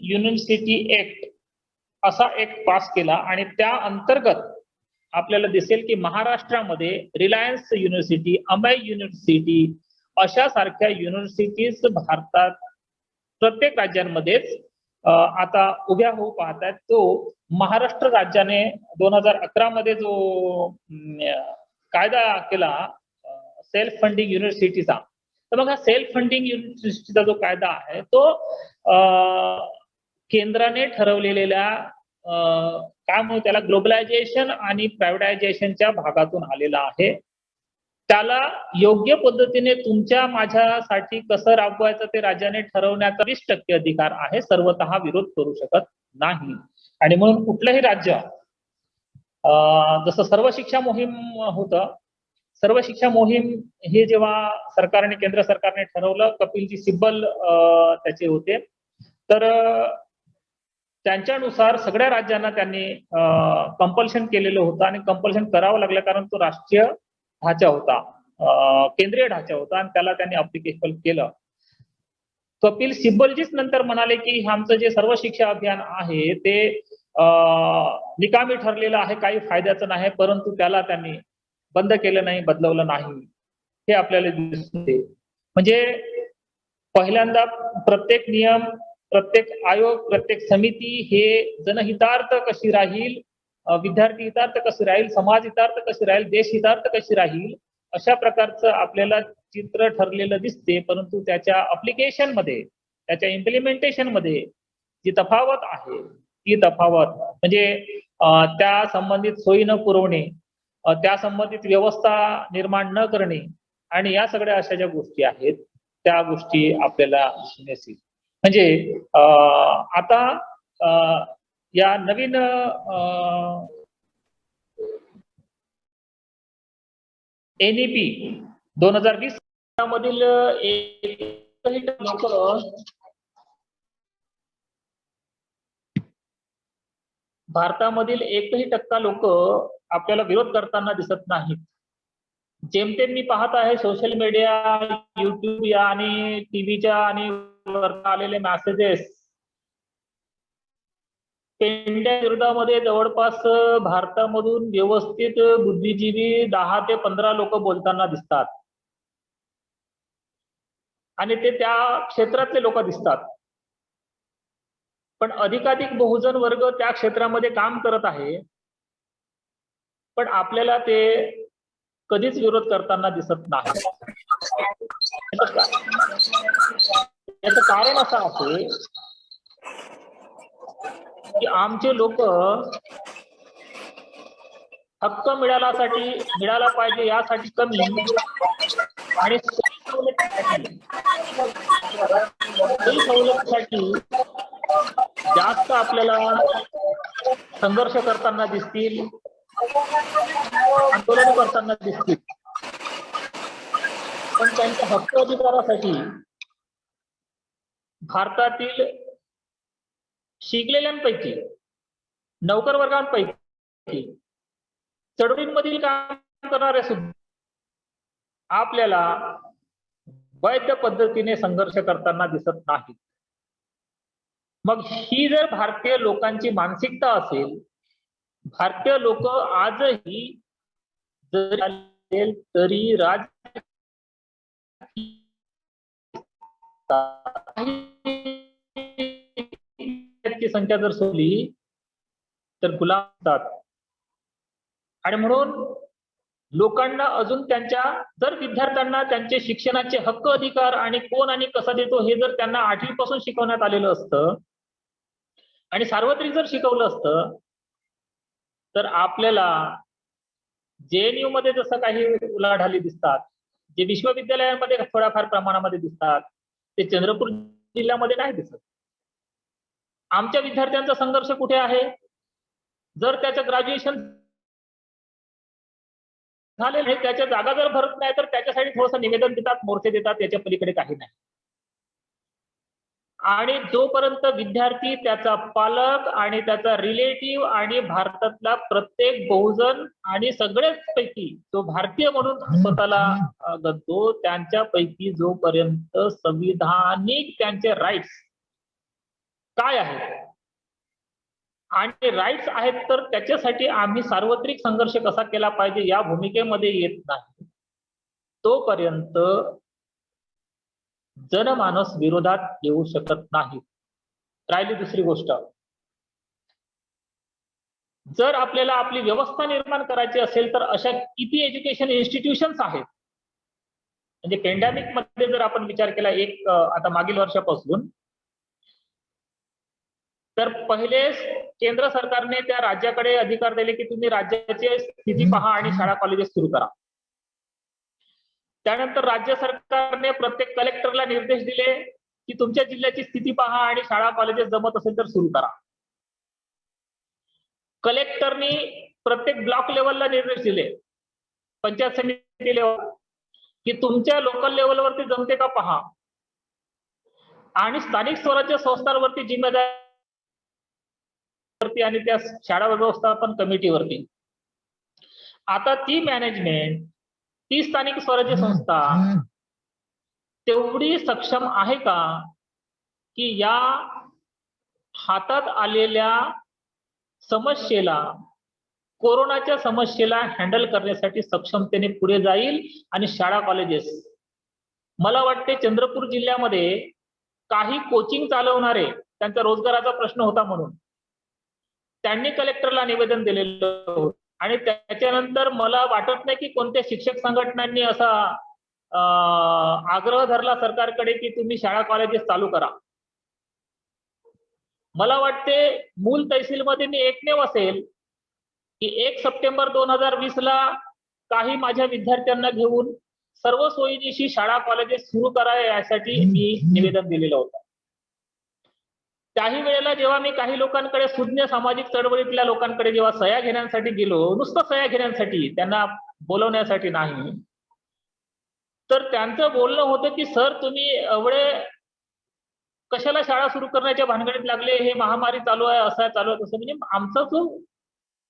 युनिव्हर्सिटी ऍक्ट असा एक पास केला आणि त्या अंतर्गत आपल्याला दिसेल की महाराष्ट्रामध्ये रिलायन्स युनिव्हर्सिटी, अमय युनिव्हर्सिटी अशा सारख्या युनिव्हर्सिटीज भारतात प्रत्येक राज्यांमध्येच आता उभ्या होऊ पाहतात. तो महाराष्ट्र राज्याने 2011 मध्ये जो कायदा केला सेल्फ फंडिंग युनिव्हर्सिटीचा, तर मग हा सेल्फ फंडिंग युनिव्हर्सिटीचा जो कायदा आहे तो केंद्राने ठरवलेल्या काय म्हणू त्याला ग्लोबलायझेशन आणि प्रायव्हेटायझेशनच्या भागातून आलेला आहे. त्याला योग्य पद्धतीने तुमच्या माझ्यासाठी कसं राबवायचं ते राज्याने ठरवण्याचा 20% अधिकार आहे, सर्वतः विरोध करू शकत नाही. आणि म्हणून कुठलंही राज्य जसं सर्व शिक्षा मोहीम होतं, सर्व शिक्षा मोहीम हे जेव्हा सरकारने केंद्र सरकारने ठरवलं, कपिलजी सिब्बल त्याचे होते, तर त्यांच्यानुसार सगळ्या राज्यांना त्यांनी कंपल्शन केलेलं होतं आणि कंपल्शन करावं लागलं, कारण तो राष्ट्रीय ढाचा होता, केंद्रीय ढाचा होता आणि त्याला त्यांनी अप्लिकेबल केलं. कपिल सिब्बलजीच नंतर म्हणाले की आमचं जे सर्व शिक्षा अभियान आहे ते निकामी ठरलेलं आहे, काही फायद्याचं नाही, परंतु त्याला त्यांनी बंद केलं नाही, बदलवलं नाही, हे आपल्याला दिसते. म्हणजे पहिल्यांदा प्रत्येक नियम, प्रत्येक आयोग, प्रत्येक समिती हे जनहितार्थ कशी राहील, विद्यार्थी हितार्थ कशी राहील, समाज हितार्थ कशी राहील, देश हितार्थ कशी राहील, अशा प्रकारचं आपल्याला चित्र ठरलेलं दिसते. परंतु त्याच्या अप्लिकेशन मध्ये, त्याच्या इम्प्लिमेंटेशन मध्ये जी तफावत आहे, ती तफावत म्हणजे त्या संबंधित सोयी न पुरवणे, त्या संबंधित व्यवस्था निर्माण न करणे आणि या सगळ्या अशा ज्या गोष्टी आहेत त्या गोष्टी आपल्याला दिसून येतील. म्हणजे आता या नवीन NEP 2020 मधील भारतामधील 1% लोक आपल्याला विरोध करताना दिसत नाहीत. जेमतेम मी पाहत आहे सोशल मीडिया, युट्यूब या आणि टीव्हीच्या आणि वरती आलेले मेसेजेस, पेंड्या विरोधामध्ये जवळपास भारतामधून व्यवस्थित बुद्धिजीवी 10 ते 15 लोक बोलताना दिसतात आणि ते त्या क्षेत्रातले लोक दिसतात. पण अधिकाधिक बहुजन वर्ग त्या क्षेत्रामध्ये काम करत आहे, पण आपल्याला ते कधीच विरोध करताना दिसत नाही. याचं कारण असं आहे की आमचे लोक हक्क मिळाला पाहिजे यासाठी कमी आणि सवलतीसाठी जास्त आपल्याला संघर्ष करताना दिसतील, आंदोलन करताना दिसतील. पण त्यांच्या हक्क अधिकारासाठी भारतातील शिकलेल्यांपैकी, नौकर वर्गांपैकी, चळवळींमधील काम करणारे सुद्धा आपल्याला वैध पद्धतीने संघर्ष करताना दिसत नाही. मग ही जर भारतीय लोकांची मानसिकता असेल, भारतीय लोक आजही जरी तरी संख्या जर सोडली तर गुलाम असतात. आणि म्हणून लोकांना अजून त्यांच्या जर विद्यार्थ्यांना त्यांचे शिक्षणाचे हक्क अधिकार आणि कोण आणि कसा देतो हे जर त्यांना 8वी पासून शिकवण्यात आलेलं असतं आणि सार्वत्रिक जर शिकवलं असतं तर आपल्याला JNU मध्ये जसं काही उलाढाली दिसतात, जे विश्वविद्यालयांमध्ये थोड्याफार प्रमाणामध्ये दिसतात, ते चंद्रपूर जिल्ह्यामध्ये नाही दिसत. आमच्या विद्यार्थ्यांचा संघर्ष कुठे आहे? जर त्याचं ग्रॅज्युएशन झालेलं आहे, त्याच्या जागा जर भरत नाही तर त्याच्यासाठी थोडंसं निवेदन देतात, मोर्चे देतात, याच्या पलीकडे काही नाही. आणि जोपर्यंत विद्यार्थी, त्याचा पालक आणि त्याचा रिलेटिव्ह आणि भारतातला प्रत्येक बहुजन आणि सगळेच पैकी जो भारतीय म्हणून स्वतःला गणतो, त्यांच्यापैकी जोपर्यंत संविधानिक त्यांचे राईट्स काय आहेत आणि राईट्स आहेत तर त्याच्यासाठी आम्ही सार्वत्रिक संघर्ष कसा केला पाहिजे या भूमिकेमध्ये येत नाही, तोपर्यंत जनमानस विरोधात येऊ शकत नाही. राहिली दुसरी गोष्ट, जर आपल्याला आपली व्यवस्था निर्माण करायची असेल तर अशा किती एज्युकेशन इन्स्टिट्यूशन्स आहेत. म्हणजे पॅन्डेमिक मध्ये जर आपण विचार केला आता मागील वर्षापासून, तर पहिले केंद्र सरकारने त्या राज्याकडे अधिकार दिले की तुम्ही राज्याची स्थिती पहा आणि शाळा कॉलेजेस सुरू करा. त्यानंतर राज्य सरकारने प्रत्येक कलेक्टरला निर्देश दिले की तुमच्या जिल्ह्याची स्थिती पहा आणि शाळा कॉलेजेस जमत असेल तर सुरू करा. कलेक्टरनी प्रत्येक ब्लॉक लेवलला निर्देश दिले, पंचायत समिती लेवल, की तुमच्या लोकल लेवलवरती जमते का पहा आणि स्थानिक स्वराज्य संस्थांवरती जिम्मेदारी आणि त्या शाळा व्यवस्थापन कमिटीवरती. आता ती मॅनेजमेंट, ती स्थानिक स्वराज्य संस्था तेवढी सक्षम आहे का की या हातात आलेल्या समस्येला, कोरोनाच्या समस्येला हँडल करण्यासाठी सक्षमतेने पुढे जाईल आणि शाळा कॉलेजेस. मला वाटते चंद्रपूर जिल्ह्यामध्ये काही कोचिंग चालवणारे, त्यांचा रोजगाराचा प्रश्न होता म्हणून त्यांनी कलेक्टरला निवेदन दिलेलं होतं आणि त्याच्यानंतर मला वाटत नाही की कोणत्या शिक्षक संघटनांनी असा आग्रह धरला सरकारकडे की तुम्ही शाळा कॉलेजेस चालू करा. मला वाटते मूल तहसीलमध्ये मी एकमेव असेल की 1 सप्टेंबर 2020 ला काही माझ्या विद्यार्थ्यांना घेऊन सर्व सोयीनिशी शाळा कॉलेजेस सुरू करा यासाठी मी निवेदन दिलेलं होतं. त्याही वेळेला जेव्हा मी काही लोकांकडे, सुज्ञ सामाजिक चळवळीतल्या लोकांकडे जेव्हा सह्या घेण्यासाठी गेलो, नुसतं सह्या घेण्यासाठी, त्यांना बोलवण्यासाठी नाही, तर त्यांचं बोलणं होतं की सर तुम्ही एवढे कशाला शाळा सुरू करण्याच्या भानगडीत लागले, हे महामारी चालू आहे, असं आहे, चालू आहे, तसं. म्हणजे आमचा जो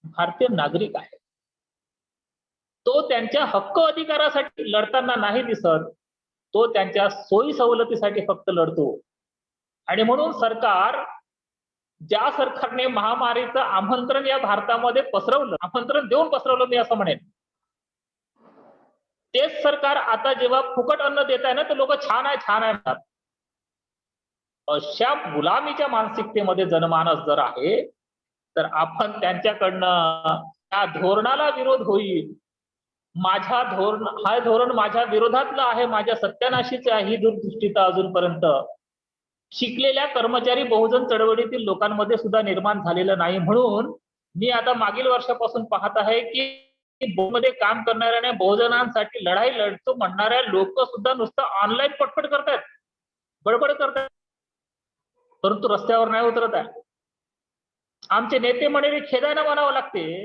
भारतीय नागरिक आहे तो त्यांच्या हक्क अधिकारासाठी लढताना नाही दिसत, तो त्यांच्या सोयी सवलतीसाठी फक्त लढतो. आणि म्हणून ज्या सरकारने महामारीचं आमंत्रण या भारतामध्ये पसरवलं, आमंत्रण देऊन पसरवलं मी असं म्हणेन, तेच सरकार आता जेव्हा फुकट अन्न देत आहे ना तर लोक छान आहे छान आहे म्हणतात. अशा गुलामीच्या मानसिकतेमध्ये जनमानस जर आहे तर आपण त्यांच्याकडनं त्या धोरणाला विरोध होईल. हा धोरण माझ्या विरोधातलं आहे, माझ्या सत्यानाशीच आहे, ही दूरदृष्टीता अजूनपर्यंत शिकलेल्या कर्मचारी बहुजन चळवळीतील लोकांमध्ये सुद्धा निर्माण झालेलं नाही. म्हणून मी आता मागील वर्षापासून पाहत आहे की मध्ये काम करणाऱ्या, बहुजनांसाठी लढाई लढतो म्हणणाऱ्या लोक सुद्धा नुसतं ऑनलाईन पटपट करतायत, बडबड करतायत, परंतु रस्त्यावर नाही उतरत आहे. आमचे नेते मंडळी, खेदानं म्हणावं लागते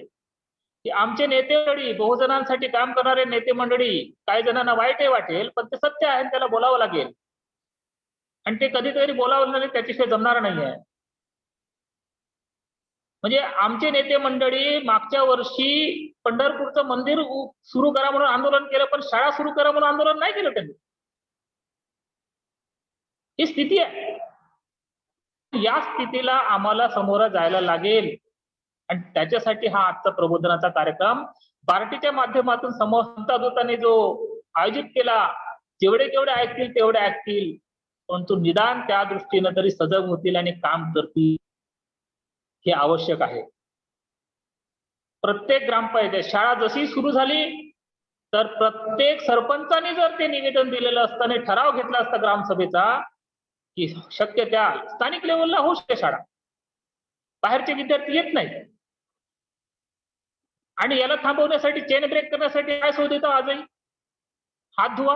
की आमचे नेते मंडळी, बहुजनांसाठी काम करणारे नेते मंडळी, काही जणांना वाईटही वाटेल पण ते सत्य आहे, त्याला बोलावं लागेल आणि ते कधीतरी बोलावलं नाही त्याच्याशिवाय जमणार नाही आहे. म्हणजे आमचे नेते मंडळी मागच्या वर्षी पंढरपूरचं मंदिर सुरू करा म्हणून आंदोलन केलं, पण शाळा सुरू करा म्हणून आंदोलन नाही केलं त्यांनी. ही स्थिती आहे. या स्थितीला आम्हाला समोर जायला लागेल आणि त्याच्यासाठी हा आजचा प्रबोधनाचा कार्यक्रम बार्टीच्या माध्यमातून समता दूताने जो आयोजित केला, जेवढे ऐकतील तेवढे ऐकतील, परंतु निदान त्या दृष्टीनं तरी सजग होतील आणि काम करतील, हे आवश्यक आहे. प्रत्येक ग्रामपंचायत शाळा जशी सुरू झाली तर प्रत्येक सरपंचाने जर ते निवेदन दिलेलं असतं आणि ठराव घेतला असता ग्रामसभेचा की शक्य त्या स्थानिक लेवलला होऊ शकते शाळा, बाहेरचे विद्यार्थी येत नाहीत, आणि याला थांबवण्यासाठी चेन ब्रेक करण्यासाठी काय शोध येतो आजही? हात धुवा,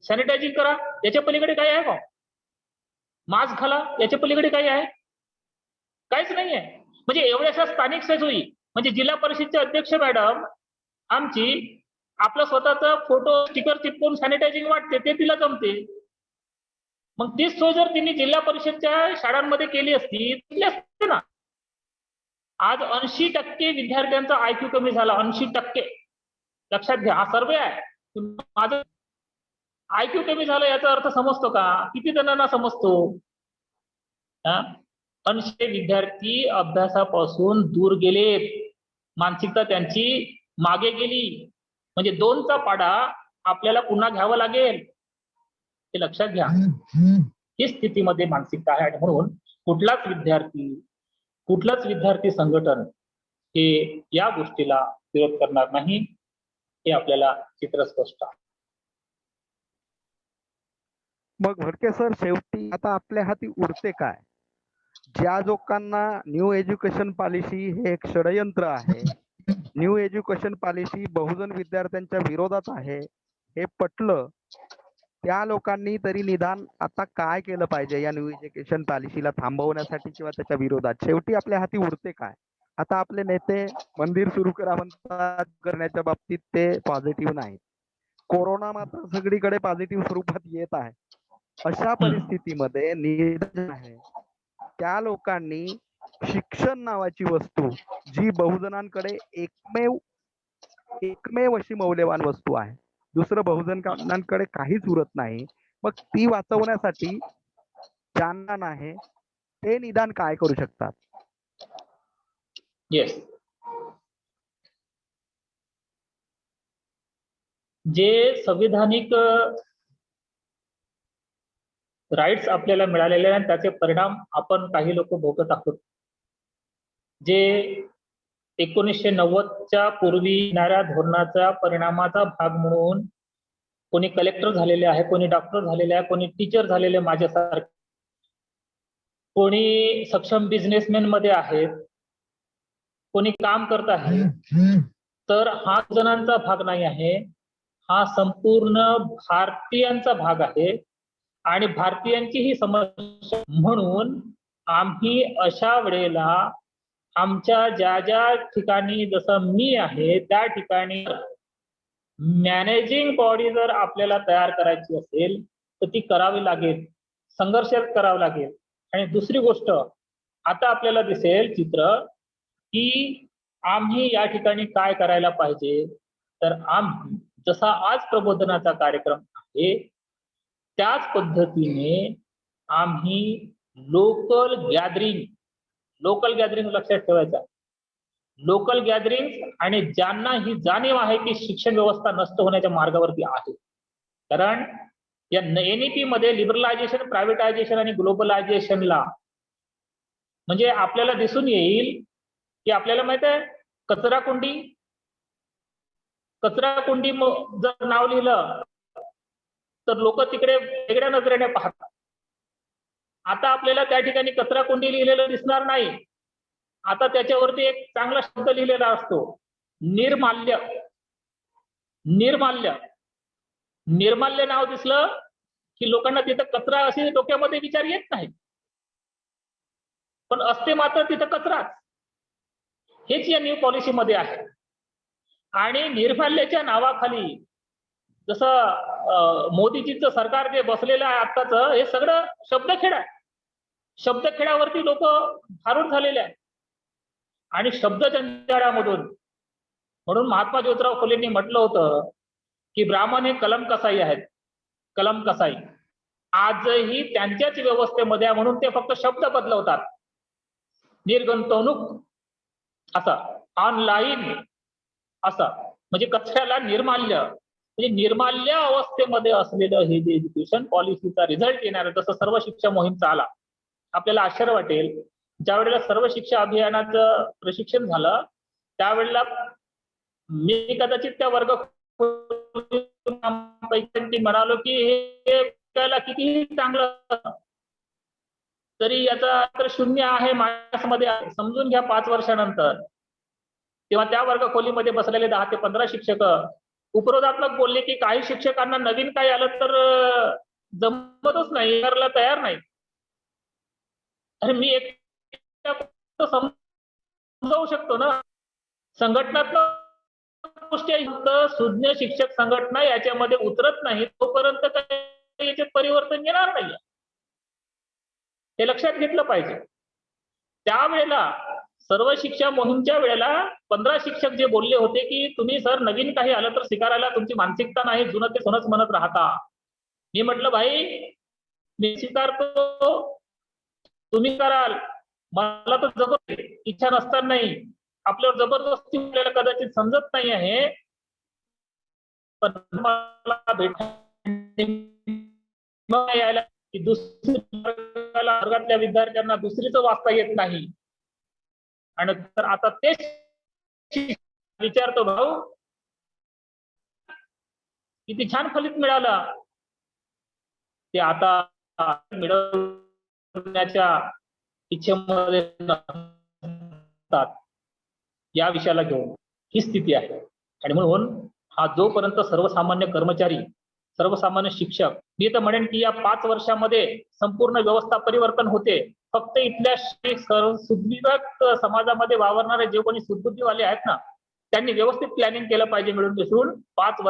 सॅनिटायझिंग करा, याच्या पलीकडे काय आहे का? मास्क घाला, याच्या पलीकडे काही आहे? काहीच नाही आहे. म्हणजे एवढ्याशा स्थानिक सोयी, म्हणजे जिल्हा परिषदचे अध्यक्ष मॅडम आमची आपलं स्वतःचा फोटो स्टिकर चिपकून सॅनिटायझिंग वाटते, ते तिला जमते. मग तीच सोय जर तिने जिल्हा परिषदच्या शाळांमध्ये केली असती ना. आज 80% विद्यार्थ्यांचा IQ कमी झाला. 80%, लक्षात घ्या, हा सर्वे आहे. माझं IQ कमी झालं याचा अर्थ समजतो का? किती जणांना समजतो? 80 विद्यार्थी अभ्यासापासून दूर गेलेत, मानसिकता त्यांची मागे गेली. म्हणजे 2चा पाढा आपल्याला पुन्हा घ्यावा लागेल, हे लक्षात घ्या. ही स्थितीमध्ये मानसिकता आहे, आणि म्हणून कुठलाच विद्यार्थी संघटन हे या गोष्टीला विरोध करणार नाही, हे आपल्याला चित्र स्पष्ट आहे. मग भडके सर, शेवटी आता आपल्या हाती उरते काय? ज्या लोकांना न्यू एज्युकेशन पॉलिसी हे एक षडयंत्र आहे, न्यू एज्युकेशन पॉलिसी बहुजन विद्यार्थ्यांच्या विरोधात आहे, हे पटलं, त्या लोकांनी तरी निदान आता काय केलं पाहिजे या न्यू एज्युकेशन पॉलिसीला थांबवण्यासाठी किंवा त्याच्या विरोधात? शेवटी आपल्या हाती उरते काय? आता आपले नेते मंदिर सुरू करा म्हणतात, करण्याच्या बाबतीत ते पॉझिटिव्ह नाहीत. कोरोना मात्र सगळीकडे पॉझिटिव्ह स्वरूपात येत आहे. अशा परिस्थितीमध्ये निदान आहे त्या लोकांनी शिक्षण नावाची वस्तू, जी बहुजनांकडे एकमेव अशी मौल्यवान वस्तू आहे, दुसरं बहुजनांकडे काहीच उरत नाही, मग ती वाचवण्यासाठी ज्यांना नाही ते निदान काय करू शकतात? येस, जे संविधानिक राईट्स आपल्याला मिळालेले आहेत त्याचे परिणाम आपण काही लोक भोगत आहोत. जे 1990च्या पूर्वी येणाऱ्या धोरणाचा परिणामाचा भाग म्हणून कोणी कलेक्टर झालेले आहे, कोणी डॉक्टर झालेले आहे, कोणी टीचर झालेले माझ्यासारखे, कोणी सक्षम बिझनेसमॅन मध्ये आहेत, कोणी काम करत आहे. तर हा जणांचा भाग नाही आहे, हा संपूर्ण भारतीयांचा भाग आहे. आणि भारतीयांची ही समस्या, म्हणून आम्ही अशा वेळेला आमच्या ज्या ठिकाणी, जसं मी आहे त्या ठिकाणी मॅनेजिंग बॉडी जर आपल्याला तयार करायची असेल तर ती करावी लागेल, संघर्ष करावा लागेल. आणि दुसरी गोष्ट, आता आपल्याला दिसेल चित्र की आम्ही या ठिकाणी काय करायला पाहिजे. तर आम्ही जसा आज प्रबोधनाचा कार्यक्रम आहे त्याच पद्धतीने आम्ही लोकल गॅदरिंग लक्षात ठेवायचा, लोकल गॅदरिंग, आणि ज्यांना ही जाणीव आहे की शिक्षण व्यवस्था नष्ट होण्याच्या मार्गावरती आहे. कारण या NEP मध्ये लिबरलायझेशन, प्रायव्हेटायझेशन आणि ग्लोबलायझेशनला म्हणजे आपल्याला दिसून येईल की आपल्याला माहित आहे कचरा कुंडी जर नाव लिहिलं तर लोक तिकडे वेगळ्या नजरेने पाहतात. आता आपल्याला त्या ठिकाणी कचरा कुंडी लिहिलेलं दिसणार नाही, आता त्याच्यावरती एक चांगला शब्द लिहिलेला असतो, निर्माल्य. निर्माल्य नाव दिसलं की लोकांना तिथं कचरा असे डोक्यामध्ये विचार येत नाही, पण असते मात्र तिथं कचराच. हेच या न्यू पॉलिसीमध्ये आहे. आणि निर्माल्याच्या नावाखाली जसं मोदीजींचं सरकार जे बसलेलं आहे आत्ताच, हे सगळं शब्दखेड आहे. शब्दखेडावरती लोक भारूड झालेले आहेत आणि शब्दजंजाळामधून. म्हणून महात्मा ज्योतिराव फुलेंनी म्हटलं होतं की ब्राह्मण हे कलम कसाई आहेत, कलम कसाई. आजही त्यांच्याच व्यवस्थेमध्ये आहे, म्हणून ते फक्त शब्द बदलवतात. निर्गंतवणूक असं, ऑनलाईन असं, म्हणजे कचऱ्याला निर्माल्य, म्हणजे निर्माल्य अवस्थेमध्ये असलेलं हे जे एज्युकेशन पॉलिसीचा रिझल्ट येणार आहे. जसं सर्व शिक्षा मोहीमचा आला, आपल्याला आश्चर्य वाटेल, ज्या वेळेला सर्व शिक्षा अभियानाचं प्रशिक्षण झालं त्यावेळेला मी कदाचित त्या वर्ग पैकी म्हणालो की हे ऐकायला कितीही चांगलं तरी याचा तर शून्य आहे माणसामध्ये समजून घ्या 5 वर्षानंतर. तेव्हा त्या वर्ग खोलीमध्ये बसलेले 10 ते 15 शिक्षक उपरोधात्मक बोलले की काही शिक्षकांना नवीन काही आलं तर जमतच नाही, करायला तयार नाही. अरे मी एक समजावू शकतो ना. संघटनात्मक गोष्टी फक्त सुज्ञ शिक्षक संघटना याच्यामध्ये उतरत नाही तोपर्यंत काही याच्यात परिवर्तन येणार नाही. हे लक्षात घेतलं पाहिजे. त्यावेळेला सर्व शिक्षा मोहीमच्या वेळेला 15 शिक्षक जे बोलले होते की तुम्ही सर नवीन काही आलं तर स्वीकारायला तुमची मानसिकता नाही, जुनं ते सोनच म्हणत राहता. मी म्हटलं भाई मी स्वीकारतो, तुम्ही कराल, मला तर जबरदस्ती इच्छा नसताना नाही, आपल्यावर जबरदस्ती आपल्याला कदाचित समजत नाही आहे, पण मला यायला की दुसऱ्या वर्गातल्या विद्यार्थ्यांना दुसरीच वाचता येत नाही. आणि तर आता तेच विचारतो भाऊ किती छान फलित मिळालं ते आता मिळवण्याच्या इच्छेमध्ये नसतात. या विषयाला घेऊन ही स्थिती आहे. आणि म्हणून हा जोपर्यंत सर्वसामान्य कर्मचारी, सर्वसामान्य शिक्षक, मी तर म्हणेन की या 5 वर्षामध्ये संपूर्ण व्यवस्था परिवर्तन होते. फक्त इथल्या सुदृढ समाजामध्ये वावरणारे जे कोणी सुदबुद्धीवाले आहेत ना त्यांनी व्यवस्थित प्लॅनिंग केलं पाहिजे मिळून मिसळून 5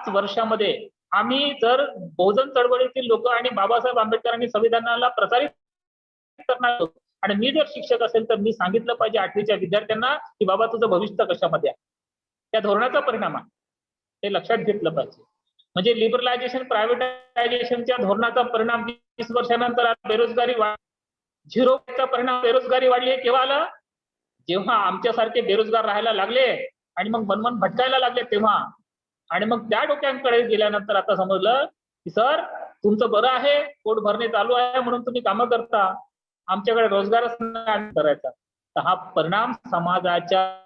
वर्षामध्ये आम्ही जर बहुजन चळवळीतील लोक आणि बाबासाहेब आंबेडकरांनी संविधानाला प्रसारित करणार आणि मी जर शिक्षक असेल तर मी सांगितलं पाहिजे 8वीच्या विद्यार्थ्यांना की बाबा तुझं भविष्य कशामध्ये आहे. त्या धोरणाचा परिणाम आहे हे लक्षात घेतलं पाहिजे. म्हणजे लिबरलायझेशन प्रायव्हेटायझेशनच्या धोरणाचा परिणाम 20 वर्षानंतर बेरोजगारी 0चा परिणाम बेरोजगारी वाढली. केव्हा आला? जेव्हा आमच्यासारखे बेरोजगार राहायला लागले आणि मग मनमन भटकायला लागले तेव्हा. आणि मग त्या डोक्यांकडे गेल्यानंतर आता समजलं की सर तुमचं बरं आहे, पोट भरणे चालू आहे म्हणून तुम्ही कामं करता, आमच्याकडे रोजगारच नाही करायचा. तर हा परिणाम समाजाच्या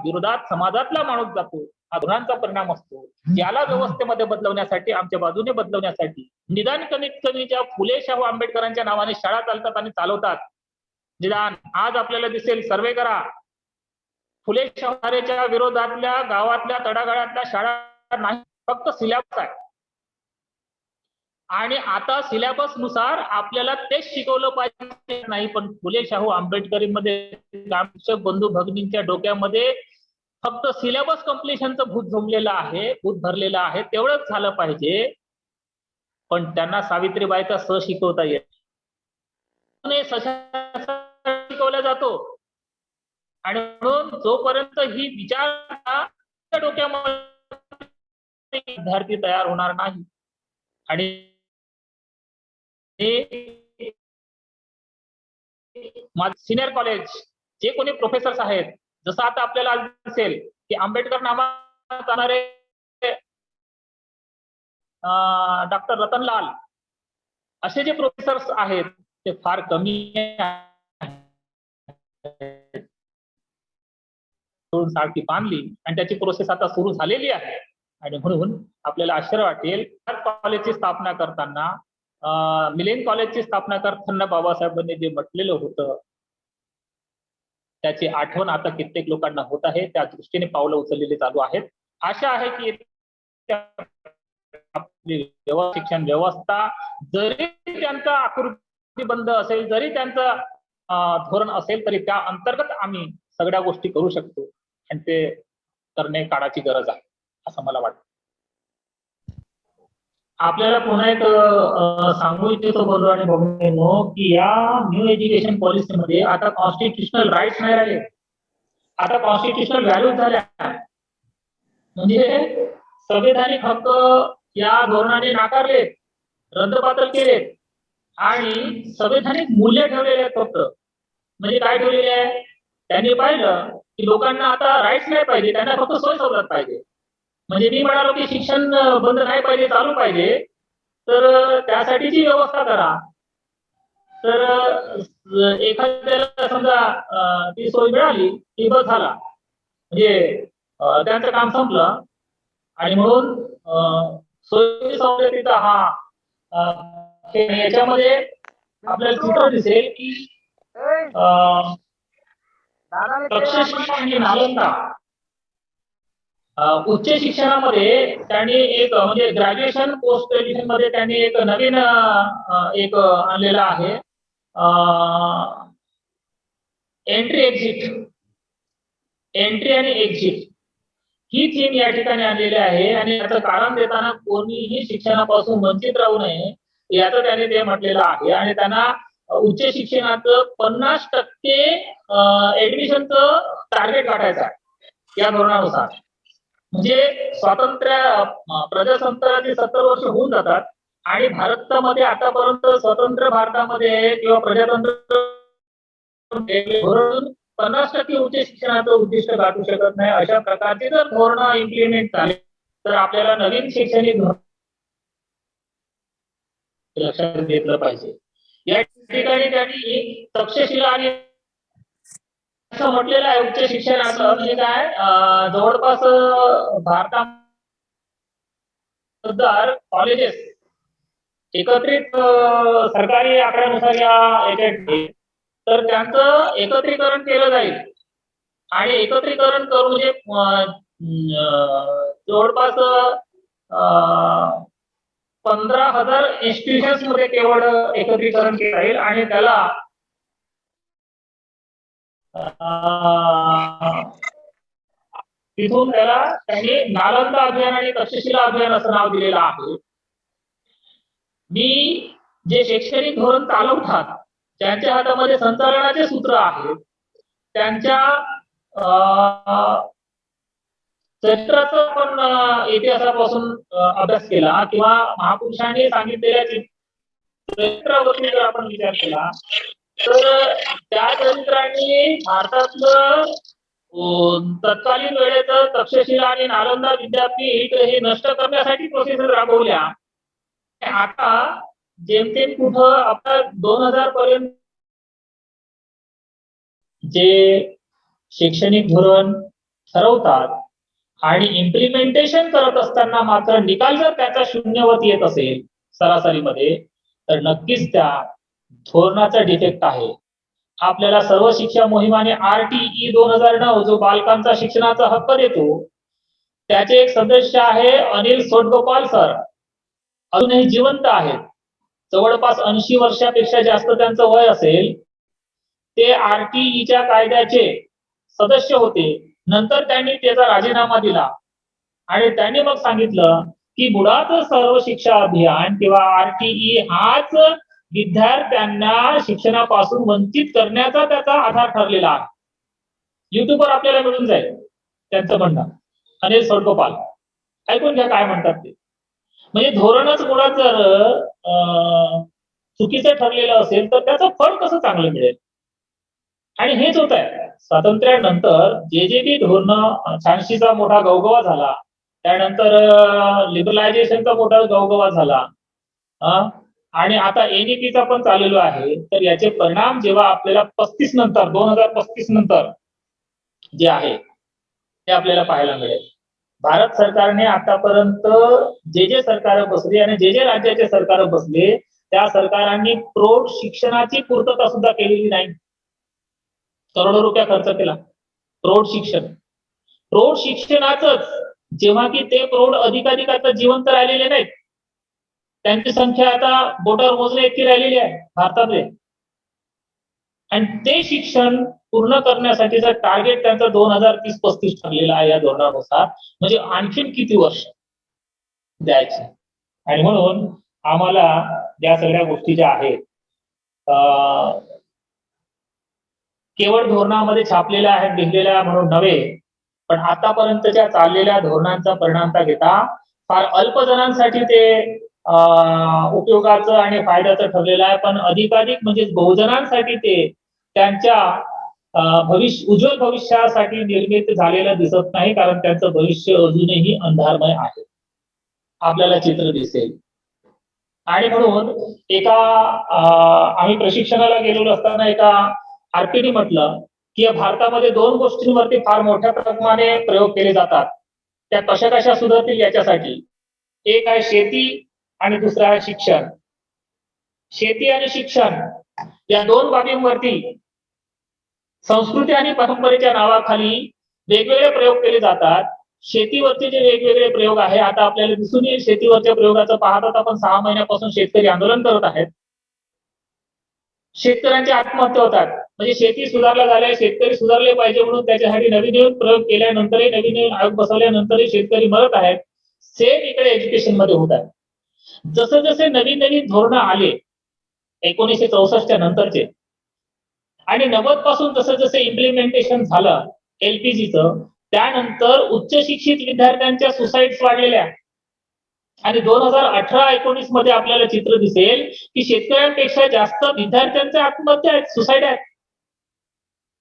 विरोधात समाजातला माणूस जातो. हा धोरणांचा परिणाम असतो. याला व्यवस्थेमध्ये बदलवण्यासाठी आमच्या बाजूने बदलवण्यासाठी निदान कमीत कमी ज्या फुले शाहू आंबेडकरांच्या नावाने शाळा चालतात आणि चालवतात, निदान आज आपल्याला दिसेल सर्वे करा फुले शाहूच्या विरोधातल्या गावातल्या तळागाळातल्या शाळा नाही, फक्त सिलेबस आहे. आणि आता सिलेबस नुसार आपल्याला तेच शिकवलं पाहिजे नाही, पण फुले शाहू आंबेडकरीमध्ये आमच्या बंधू भगिनींच्या डोक्यामध्ये फक्त सिलेबस कम्प्लिशनचं भूत जमलेलं आहे, भूत भरलेलं आहे, तेवढंच झालं पाहिजे. पण त्यांना सावित्रीबाईचा स शिकवता येत शिकवला जातो. आणि म्हणून जोपर्यंत ही विचार डोक्यामध्ये विद्यार्थी तयार होणार नाही आणि सिनियर कॉलेज जे कोणी प्रोफेसर्स आहेत, जसं आता आपल्याला दिसेल की आंबेडकर नावात जाणारे डॉक्टर रतनलाल असे जे प्रोफेसर्स आहेत ते फार कमी सारखी बांधली आणि त्याची प्रोसेस आता सुरू झालेली आहे. आणि म्हणून आपल्याला आश्चर्य वाटेल कॉलेजची स्थापना करताना, मिलेन कॉलेजची स्थापना करताना बाबासाहेबांनी जे म्हटलेलं होतं त्याची आठवण आता कित्येक लोकांना होत आहे. त्या दृष्टीने पावलं उचललेली चालू आहेत. आशा आहे की आपली शिक्षण व्यवस्था जरी त्यांचा आकृतीबंध असेल, जरी त्यांचं धोरण असेल तरी त्या अंतर्गत आम्ही सगळ्या गोष्टी करू शकतो आणि ते करणे काळाची गरज आहे असं मला वाटतं. आपल्याला पुन्हा एक सांगू इच्छितो बंधू आणि भगिनींनो की या न्यू एज्युकेशन पॉलिसीमध्ये आता कॉन्स्टिट्युशनल राईट्स नाही राहिले, आता कॉन्स्टिट्युशनल व्हॅल्यूज झाल्या. म्हणजे संवैधानिक हक्क या धोरणाने नाकारले, रद्दबातल केले आणि संवैधानिक मूल्य ठेवलेले आहेत. फक्त म्हणजे काय ठेवलेले आहे? त्यांनी पाहिलं की लोकांना आता राईट्स नाही पाहिजे, त्यांना फक्त सोय सवलत पाहिजे. म्हणजे मी म्हणालो की शिक्षण बंद नाही पाहिजे, चालू पाहिजे, तर त्यासाठीची व्यवस्था करा. तर एखाद्याला समजा ती सोय मिळाली की बस झाला. म्हणजे त्यांचं काम संपलं आणि म्हणून सोयी सवलतीचा हा याच्यामध्ये आपल्याला चित्र दिसेल की तक्षशिला आणि नालंदा उच्च शिक्षणामध्ये त्यांनी एक म्हणजे ग्रॅज्युएशन पोस्ट ग्रॅज्युएशन मध्ये त्यांनी एक नवीन एक आणलेला आहे एंट्री आणि एक्झिट ही थीम या ठिकाणी आणलेली आहे आणि याचं कारण देताना कोणीही शिक्षणापासून वंचित राहू नये याचं त्यांनी ते म्हटलेलं आहे आणि त्यांना उच्च शिक्षणाचं 50% ऍडमिशनचं टार्गेट गाठायचं आहे या धोरणानुसार. म्हणजे प्रजासत्ताकाची 70 वर्ष होऊन जातात आणि भारतामध्ये आतापर्यंत स्वतंत्र भारतामध्ये किंवा प्रजातंत्र धोरण 50% उच्च शिक्षणाचं उद्दिष्ट गाठू शकत नाही. अशा प्रकारचे जर धोरण इम्प्लिमेंट झाले तर आपल्याला नवीन शैक्षणिक धोरण लक्षात घेतलं पाहिजे. या ठिकाणी त्यांनी तक्षशिला आणि असं म्हटलेलं आहे उच्च शिक्षणाचं म्हणजे काय जवळपास भारतात कॉलेजेस एकत्रित सरकारी आकड्यानुसार याच्यात तर त्यांचं एकत्रीकरण केलं जाईल आणि एकत्रीकरण करून म्हणजे जवळपास 15,000 इन्स्टिट्यूशन्स मध्ये केवळ एकत्रीकरण केलं जाईल आणि त्याला तिथून त्याला त्यांनी नालंदा अभियान आणि तक्षशिला अभियान असं नाव दिलेलं आहे. मी जे शैक्षणिक धोरण चालवतात त्यांच्या हातामध्ये संचालनाचे सूत्र आहेत त्यांच्या चरित्राचा पण इतिहासापासून अभ्यास केला किंवा महापुरुषांनी सांगितलेल्या चरित्रावरती जर आपण विचार केला तर त्या चरित्रांनी भारतातलं तत्कालीन वेळेचं तक्षशिला आणि नालंदा विद्यापीठ हे नष्ट करण्यासाठी प्रोसेस राबवल्या. आता जेमतेम कुठं आपल्या 2000 पर्यंत जे शैक्षणिक धोरण ठरवतात आणि इम्प्लिमेंटेशन करत असताना मात्र निकाल जर त्याचा शून्यवत येत असेल सरासरीमध्ये तर नक्कीच त्या धोरणाचा डिफेक्ट आहे. आपल्याला सर्व शिक्षा मोहिमाने RTE 2009 जो बालकांचा शिक्षणाचा हक्क देतो त्याचे एक सदस्य आहे अनिल सोटगोपाल सर. अजूनही जिवंत आहेत. जवळपास 80 वर्षापेक्षा जास्त त्यांचं वय असेल. ते RTEच्या कायद्याचे सदस्य होते. नंतर त्यांनी त्याचा राजीनामा दिला आणि त्यांनी मग सांगितलं की मुळात सर्व शिक्षा अभियान किंवा RTE हाच विद्यार्थ्यांना शिक्षणापासून वंचित करण्याचा त्याचा आधार ठरलेला आहे. युट्यूबवर आपल्याला मिळून जाईल त्यांचं म्हणणं. अनिल सोटगोपाल ऐकून घ्या काय म्हणतात ते. म्हणजे धोरणच मुळात जर चुकीचं ठरलेलं असेल तर त्याचं फळ कसं चांगलं मिळेल. आणि हेच होत आहे स्वातंत्र्यानंतर जे धोरण 86चा मोठा गवगवा झाला त्यानंतर लिबरलायझेशनचा मोठा गवगवा झाला आणि आता NEPचा पण चाललेलो आहे. तर याचे परिणाम जेव्हा आपल्याला 2035 नंतर जे आहे ते आपल्याला पाहायला मिळेल. भारत सरकारने आतापर्यंत जे सरकार बसले आणि जे राज्याचे सरकार बसले त्या सरकारांनी प्रौढ शिक्षणाची पूर्तता सुद्धा केलेली नाही. करोडो रुपया खर्च केला प्रौढ शिक्षणाचंच जेव्हा की ते प्रौढ अधिकारी आता जिवंत राहिलेले नाहीत. त्यांची संख्या आता बोटावर मोजण्या इतकी राहिलेली आहे भारतामध्ये आणि ते शिक्षण पूर्ण करण्यासाठीचा टार्गेट त्यांचा 2030-35 ठरलेला आहे या धोरणानुसार. म्हणजे आणखीन किती वर्ष द्यायचे. आणि म्हणून आम्हाला या सगळ्या गोष्टी ज्या आहेत केवळ धोरणामध्ये छापलेल्या आहेत लिहिलेल्या म्हणून नव्हे पण आतापर्यंतच्या चाललेल्या धोरणांचा परिणाम घेता फार अल्प जणांसाठी ते उपयोगाचं आणि फायद्याचं ठरलेलं आहे. पण अधिकाधिक म्हणजे बहुजनांसाठी ते त्यांच्या उज्ज्वल भविष्यासाठी निर्मित झालेलं दिसत नाही. कारण त्यांचं भविष्य अजूनही अंधारमय आहे आपल्याला चित्र दिसेल. आणि म्हणून एका आम्ही प्रशिक्षणाला गेलेलो असताना एका RPD म्हटलं की या भारतामध्ये दोन गोष्टींवरती फार मोठ्या प्रमाणाने प्रयोग केले जातात. त्या कशा कशा सुधारतील याच्यासाठी. एक आहे शेती आणि दुसरा आहे शिक्षण. शेती आणि शिक्षण या दोन बाबींवरती संस्कृती आणि परंपरेच्या नावाखाली वेगवेगळे प्रयोग केले जातात. शेतीवरचे जे वेगवेगळे प्रयोग आहे, आता आपल्याला दिसून येईल शेतीवरच्या प्रयोगाचं पाहतात आपण 6 महिन्यापासून शेतकरी आंदोलन करत आहेत. शेतकऱ्यांची आत्महत्या होतात. म्हणजे शेती सुधारला झाल्या, शेतकरी सुधारले पाहिजे म्हणून त्याच्यासाठी नवीन नवीन प्रयोग केल्यानंतरही, नवीन नवीन आयोग बसवल्यानंतरही शेतकरी मरत आहेत. सेम इकडे एज्युकेशन मध्ये होत आहे. जसं जसे नवीन नवीन धोरणं आले 1964 नंतरचे आणि 90 पासून जसं जसं इम्प्लिमेंटेशन झालं एलपीजीचं, त्यानंतर उच्च शिक्षित विद्यार्थ्यांच्या सुसाईड्स वाढलेल्या आणि 2018-19 मध्ये आपल्याला चित्र दिसेल की शेतकऱ्यांपेक्षा जास्त विद्यार्थ्यांच्या आत्महत्या आहेत, सुसाईड आहेत.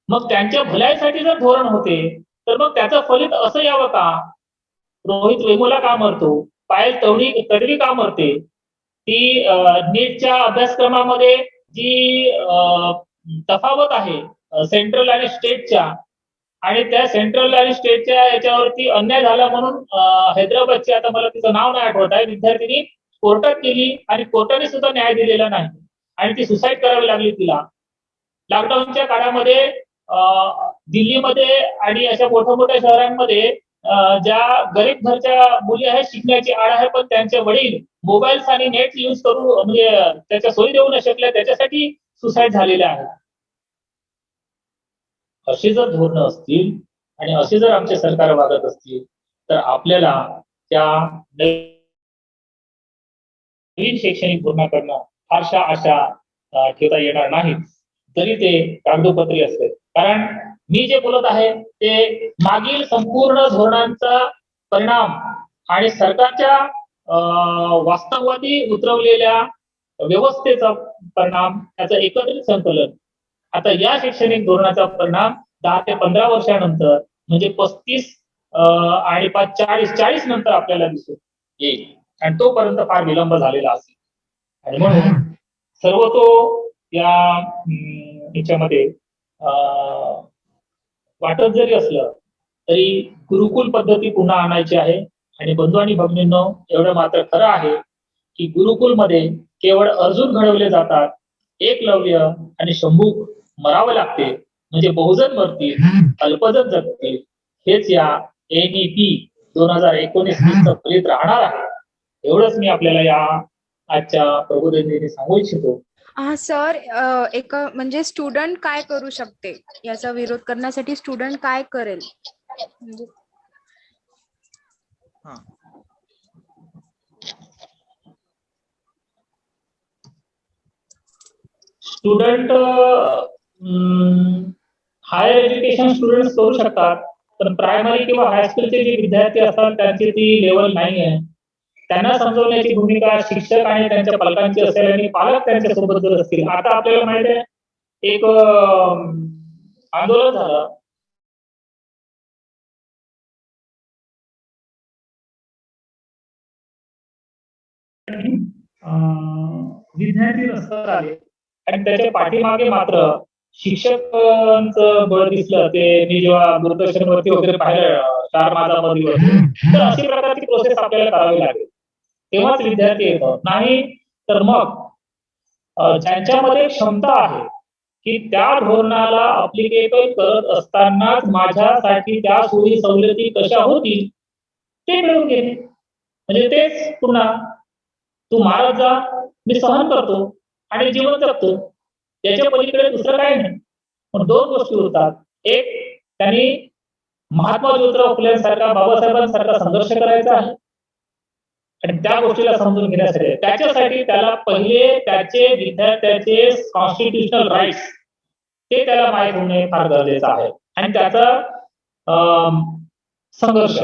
मग त्यांच्या भल्यासाठी जर धोरण होते तर मग त्याचं फलित असं यावं का? रोहित वेमुला का मरतो? पायल तडवी का मरते? ती नीटच्या अभ्यासक्रमामध्ये जी तफावत आहे सेंट्रल आणि स्टेटच्या, आणि त्या सेंट्रल आणि स्टेटच्या याच्यावरती अन्याय झाला म्हणून हैदराबादची, आता मला तिचं नाव नाही आठवत आहे, विद्यार्थिनी कोर्टात गेली आणि कोर्टाने सुद्धा न्याय दिलेला नाही आणि ती सुसाईड करावी लागली तिला. लॉकडाऊनच्या काळामध्ये दिल्लीमध्ये आणि अशा मोठ्या मोठ्या शहरांमध्ये ज्या गरीब घरच्या मुली आहेत, शिकण्याची आड आहे, पण त्यांचे वडील मोबाईल्स आणि नेट यूज करू म्हणजे त्याच्या सोयी देऊ न शकल्या, त्याच्यासाठी सुसाईड झालेले आहेत. अशी जर धोरणं असतील आणि असे जर आमचे सरकार वागत असतील तर आपल्याला त्या नवीन शैक्षणिक धोरणाकडनं फारशा आशा ठेवता येणार नाहीत, तरी ते कागदोपत्री असेल. कारण मी जे बोलत आहे ते मागील संपूर्ण धोरणांचा परिणाम आणि सरकारच्या वास्तववादी उतरवलेल्या व्यवस्थेचा परिणाम, त्याचं एकत्रित संकलन. आता या शैक्षणिक धोरणाचा परिणाम 10 ते 15 वर्षानंतर म्हणजे 35 आणि 40 नंतर आपल्याला दिसून येईल आणि तोपर्यंत फार विलंब झालेला असेल. आणि म्हणून सर्व तो या याच्यामध्ये वाटत जरी असलं तरी गुरुकुल पद्धती पुन्हा आणायची आहे. आणि बंधू आणि भगिनींनो, एवढं मात्र खरं आहे की गुरुकुलमध्ये केवळ अर्जुन घडवले जातात, एकलव्य आणि शंभूक मरावं लागते, म्हणजे बहुजन मरतील, अल्पजन जगतील. हेच या NEP 2019-20 फलित राहणार आहे. एवढंच मी आपल्याला या आजच्या प्रबोधिनीने सांगू इच्छितो. हा सर, एक म्हणजे स्टुडंट काय करू शकते याचा विरोध करण्यासाठी? स्टुडंट काय करेल म्हणजे? स्टुडंट हायर एज्युकेशन स्टुडंट करू शकतात, पण प्रायमरी किंवा हायस्कूलचे जे विद्यार्थी असतात त्यांची ती लेवल नाही आहे. त्यांना समजवण्याची भूमिका शिक्षक आणि त्यांच्या पालकांची असेल आणि पालक त्यांच्या सोबत जर असतील. आता आपल्याला माहिती आहे एक आंदोलन झालं विद्यार्थी रस्त्यावर आले आणि त्याच्या पाठीमागे मात्र शिक्षकांचं बळ दिसलं. ते मी जेव्हा दूरदर्शनवरती वगैरे पाहिलं, स्टार माझामध्ये वगैरे, तर अशी प्रकारची प्रोसेस आपल्याला करावी लागेल, तेव्हाच विद्यार्थी येतो. नाही तर मग ज्यांच्यामध्ये क्षमता आहे की त्या धोरणाला अप्लिकेबल करत असतानाच माझ्यासाठी त्या सोयी सवलती कशा होतील ते मिळून घेणे. म्हणजे तेच पुन्हा तू मारत जा, मी सहन करतो आणि जीवन जगतो, याच्या पलीकडे दुसरं काही नाही. पण दोन गोष्टी होतात. एक, त्यांनी महात्मा ज्योतिराव फुलेंसारखा, बाबासाहेबांसारखा संघर्ष करायचा आहे आणि त्या गोष्टीला समजून घेण्यासाठी त्याच्यासाठी त्याला पहिले त्याचे विद्यार्थ्याचे कॉन्स्टिट्युशनल राईट्स ते त्याला माहीत होणे फार गरजेचं आहे. आणि त्याचा संघर्ष,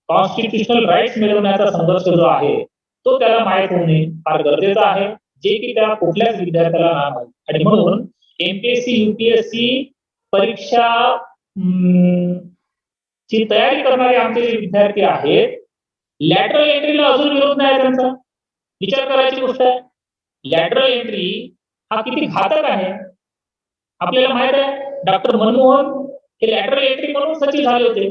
कॉन्स्टिट्युशनल राईट्स मिळवण्याचा संघर्ष जो आहे तो त्याला माहीत होणे फार गरजेचं आहे, जे की त्या कुठल्याच विद्यार्थ्याला नाही माहीत. आणि म्हणून MPSC UPSC परीक्षा ची तयारी करणारे आमचे जे विद्यार्थी आहेत, लॅटरल एंट्रीला अजून विरोध नाही त्यांचा. विचार करायची गोष्ट आहे. लॅटरल एंट्री हा किती घातक आहे आपल्याला माहित आहे. डॉक्टर मनमोहन हे लॅटरल एंट्री म्हणून सचिव झाले होते,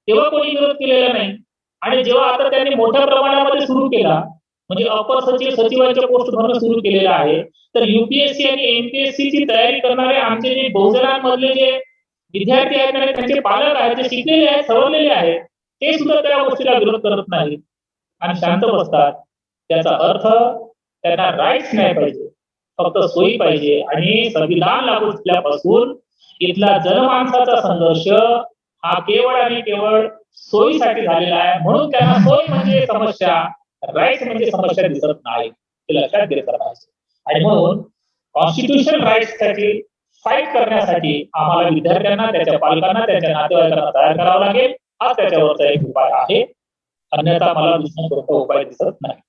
तेव्हा कोणी विरोध केलेला नाही. आणि जेव्हा आता त्यांनी मोठ्या प्रमाणामध्ये सुरू केला, म्हणजे अपर सचिव सचिवांच्या पोस्ट भरणं सुरू केलेलं आहे, तर युपीएससी आणि एमपीएससी ची तयारी करणारे आमचे जे बहुजनांमधले जे विद्यार्थी आहेत आणि त्यांचे पालक आहेत, जे शिकलेले आहेत, सवरलेले आहेत, ते सुद्धा त्या गोष्टीला विरोध करत नाहीत आणि शांत बसतात. त्याचा अर्थ त्यांना राईट्स नाही पाहिजे, फक्त सोयी पाहिजे. आणि संविधान लागू झाल्यापासून इथला जनमानसाचा संघर्ष हा केवळ आणि केवळ सोयीसाठी झालेला आहे. म्हणून त्यांना सोय म्हणजे समस्या, राईट्स म्हणजे समस्या दिसत नाही, हे लक्षात घेतलं पाहिजे. आणि म्हणून कॉन्स्टिट्यूशन राईट्स साठी फाईट करण्यासाठी आम्हाला विद्यार्थ्यांना, त्याच्या पालकांना, त्यांच्या नातेवाईकांना तयार करावं लागेल. हा त्याच्यावरचा एक उपाय आहे, अन्यथा मला दुसरा कोणता उपाय दिसत नाही.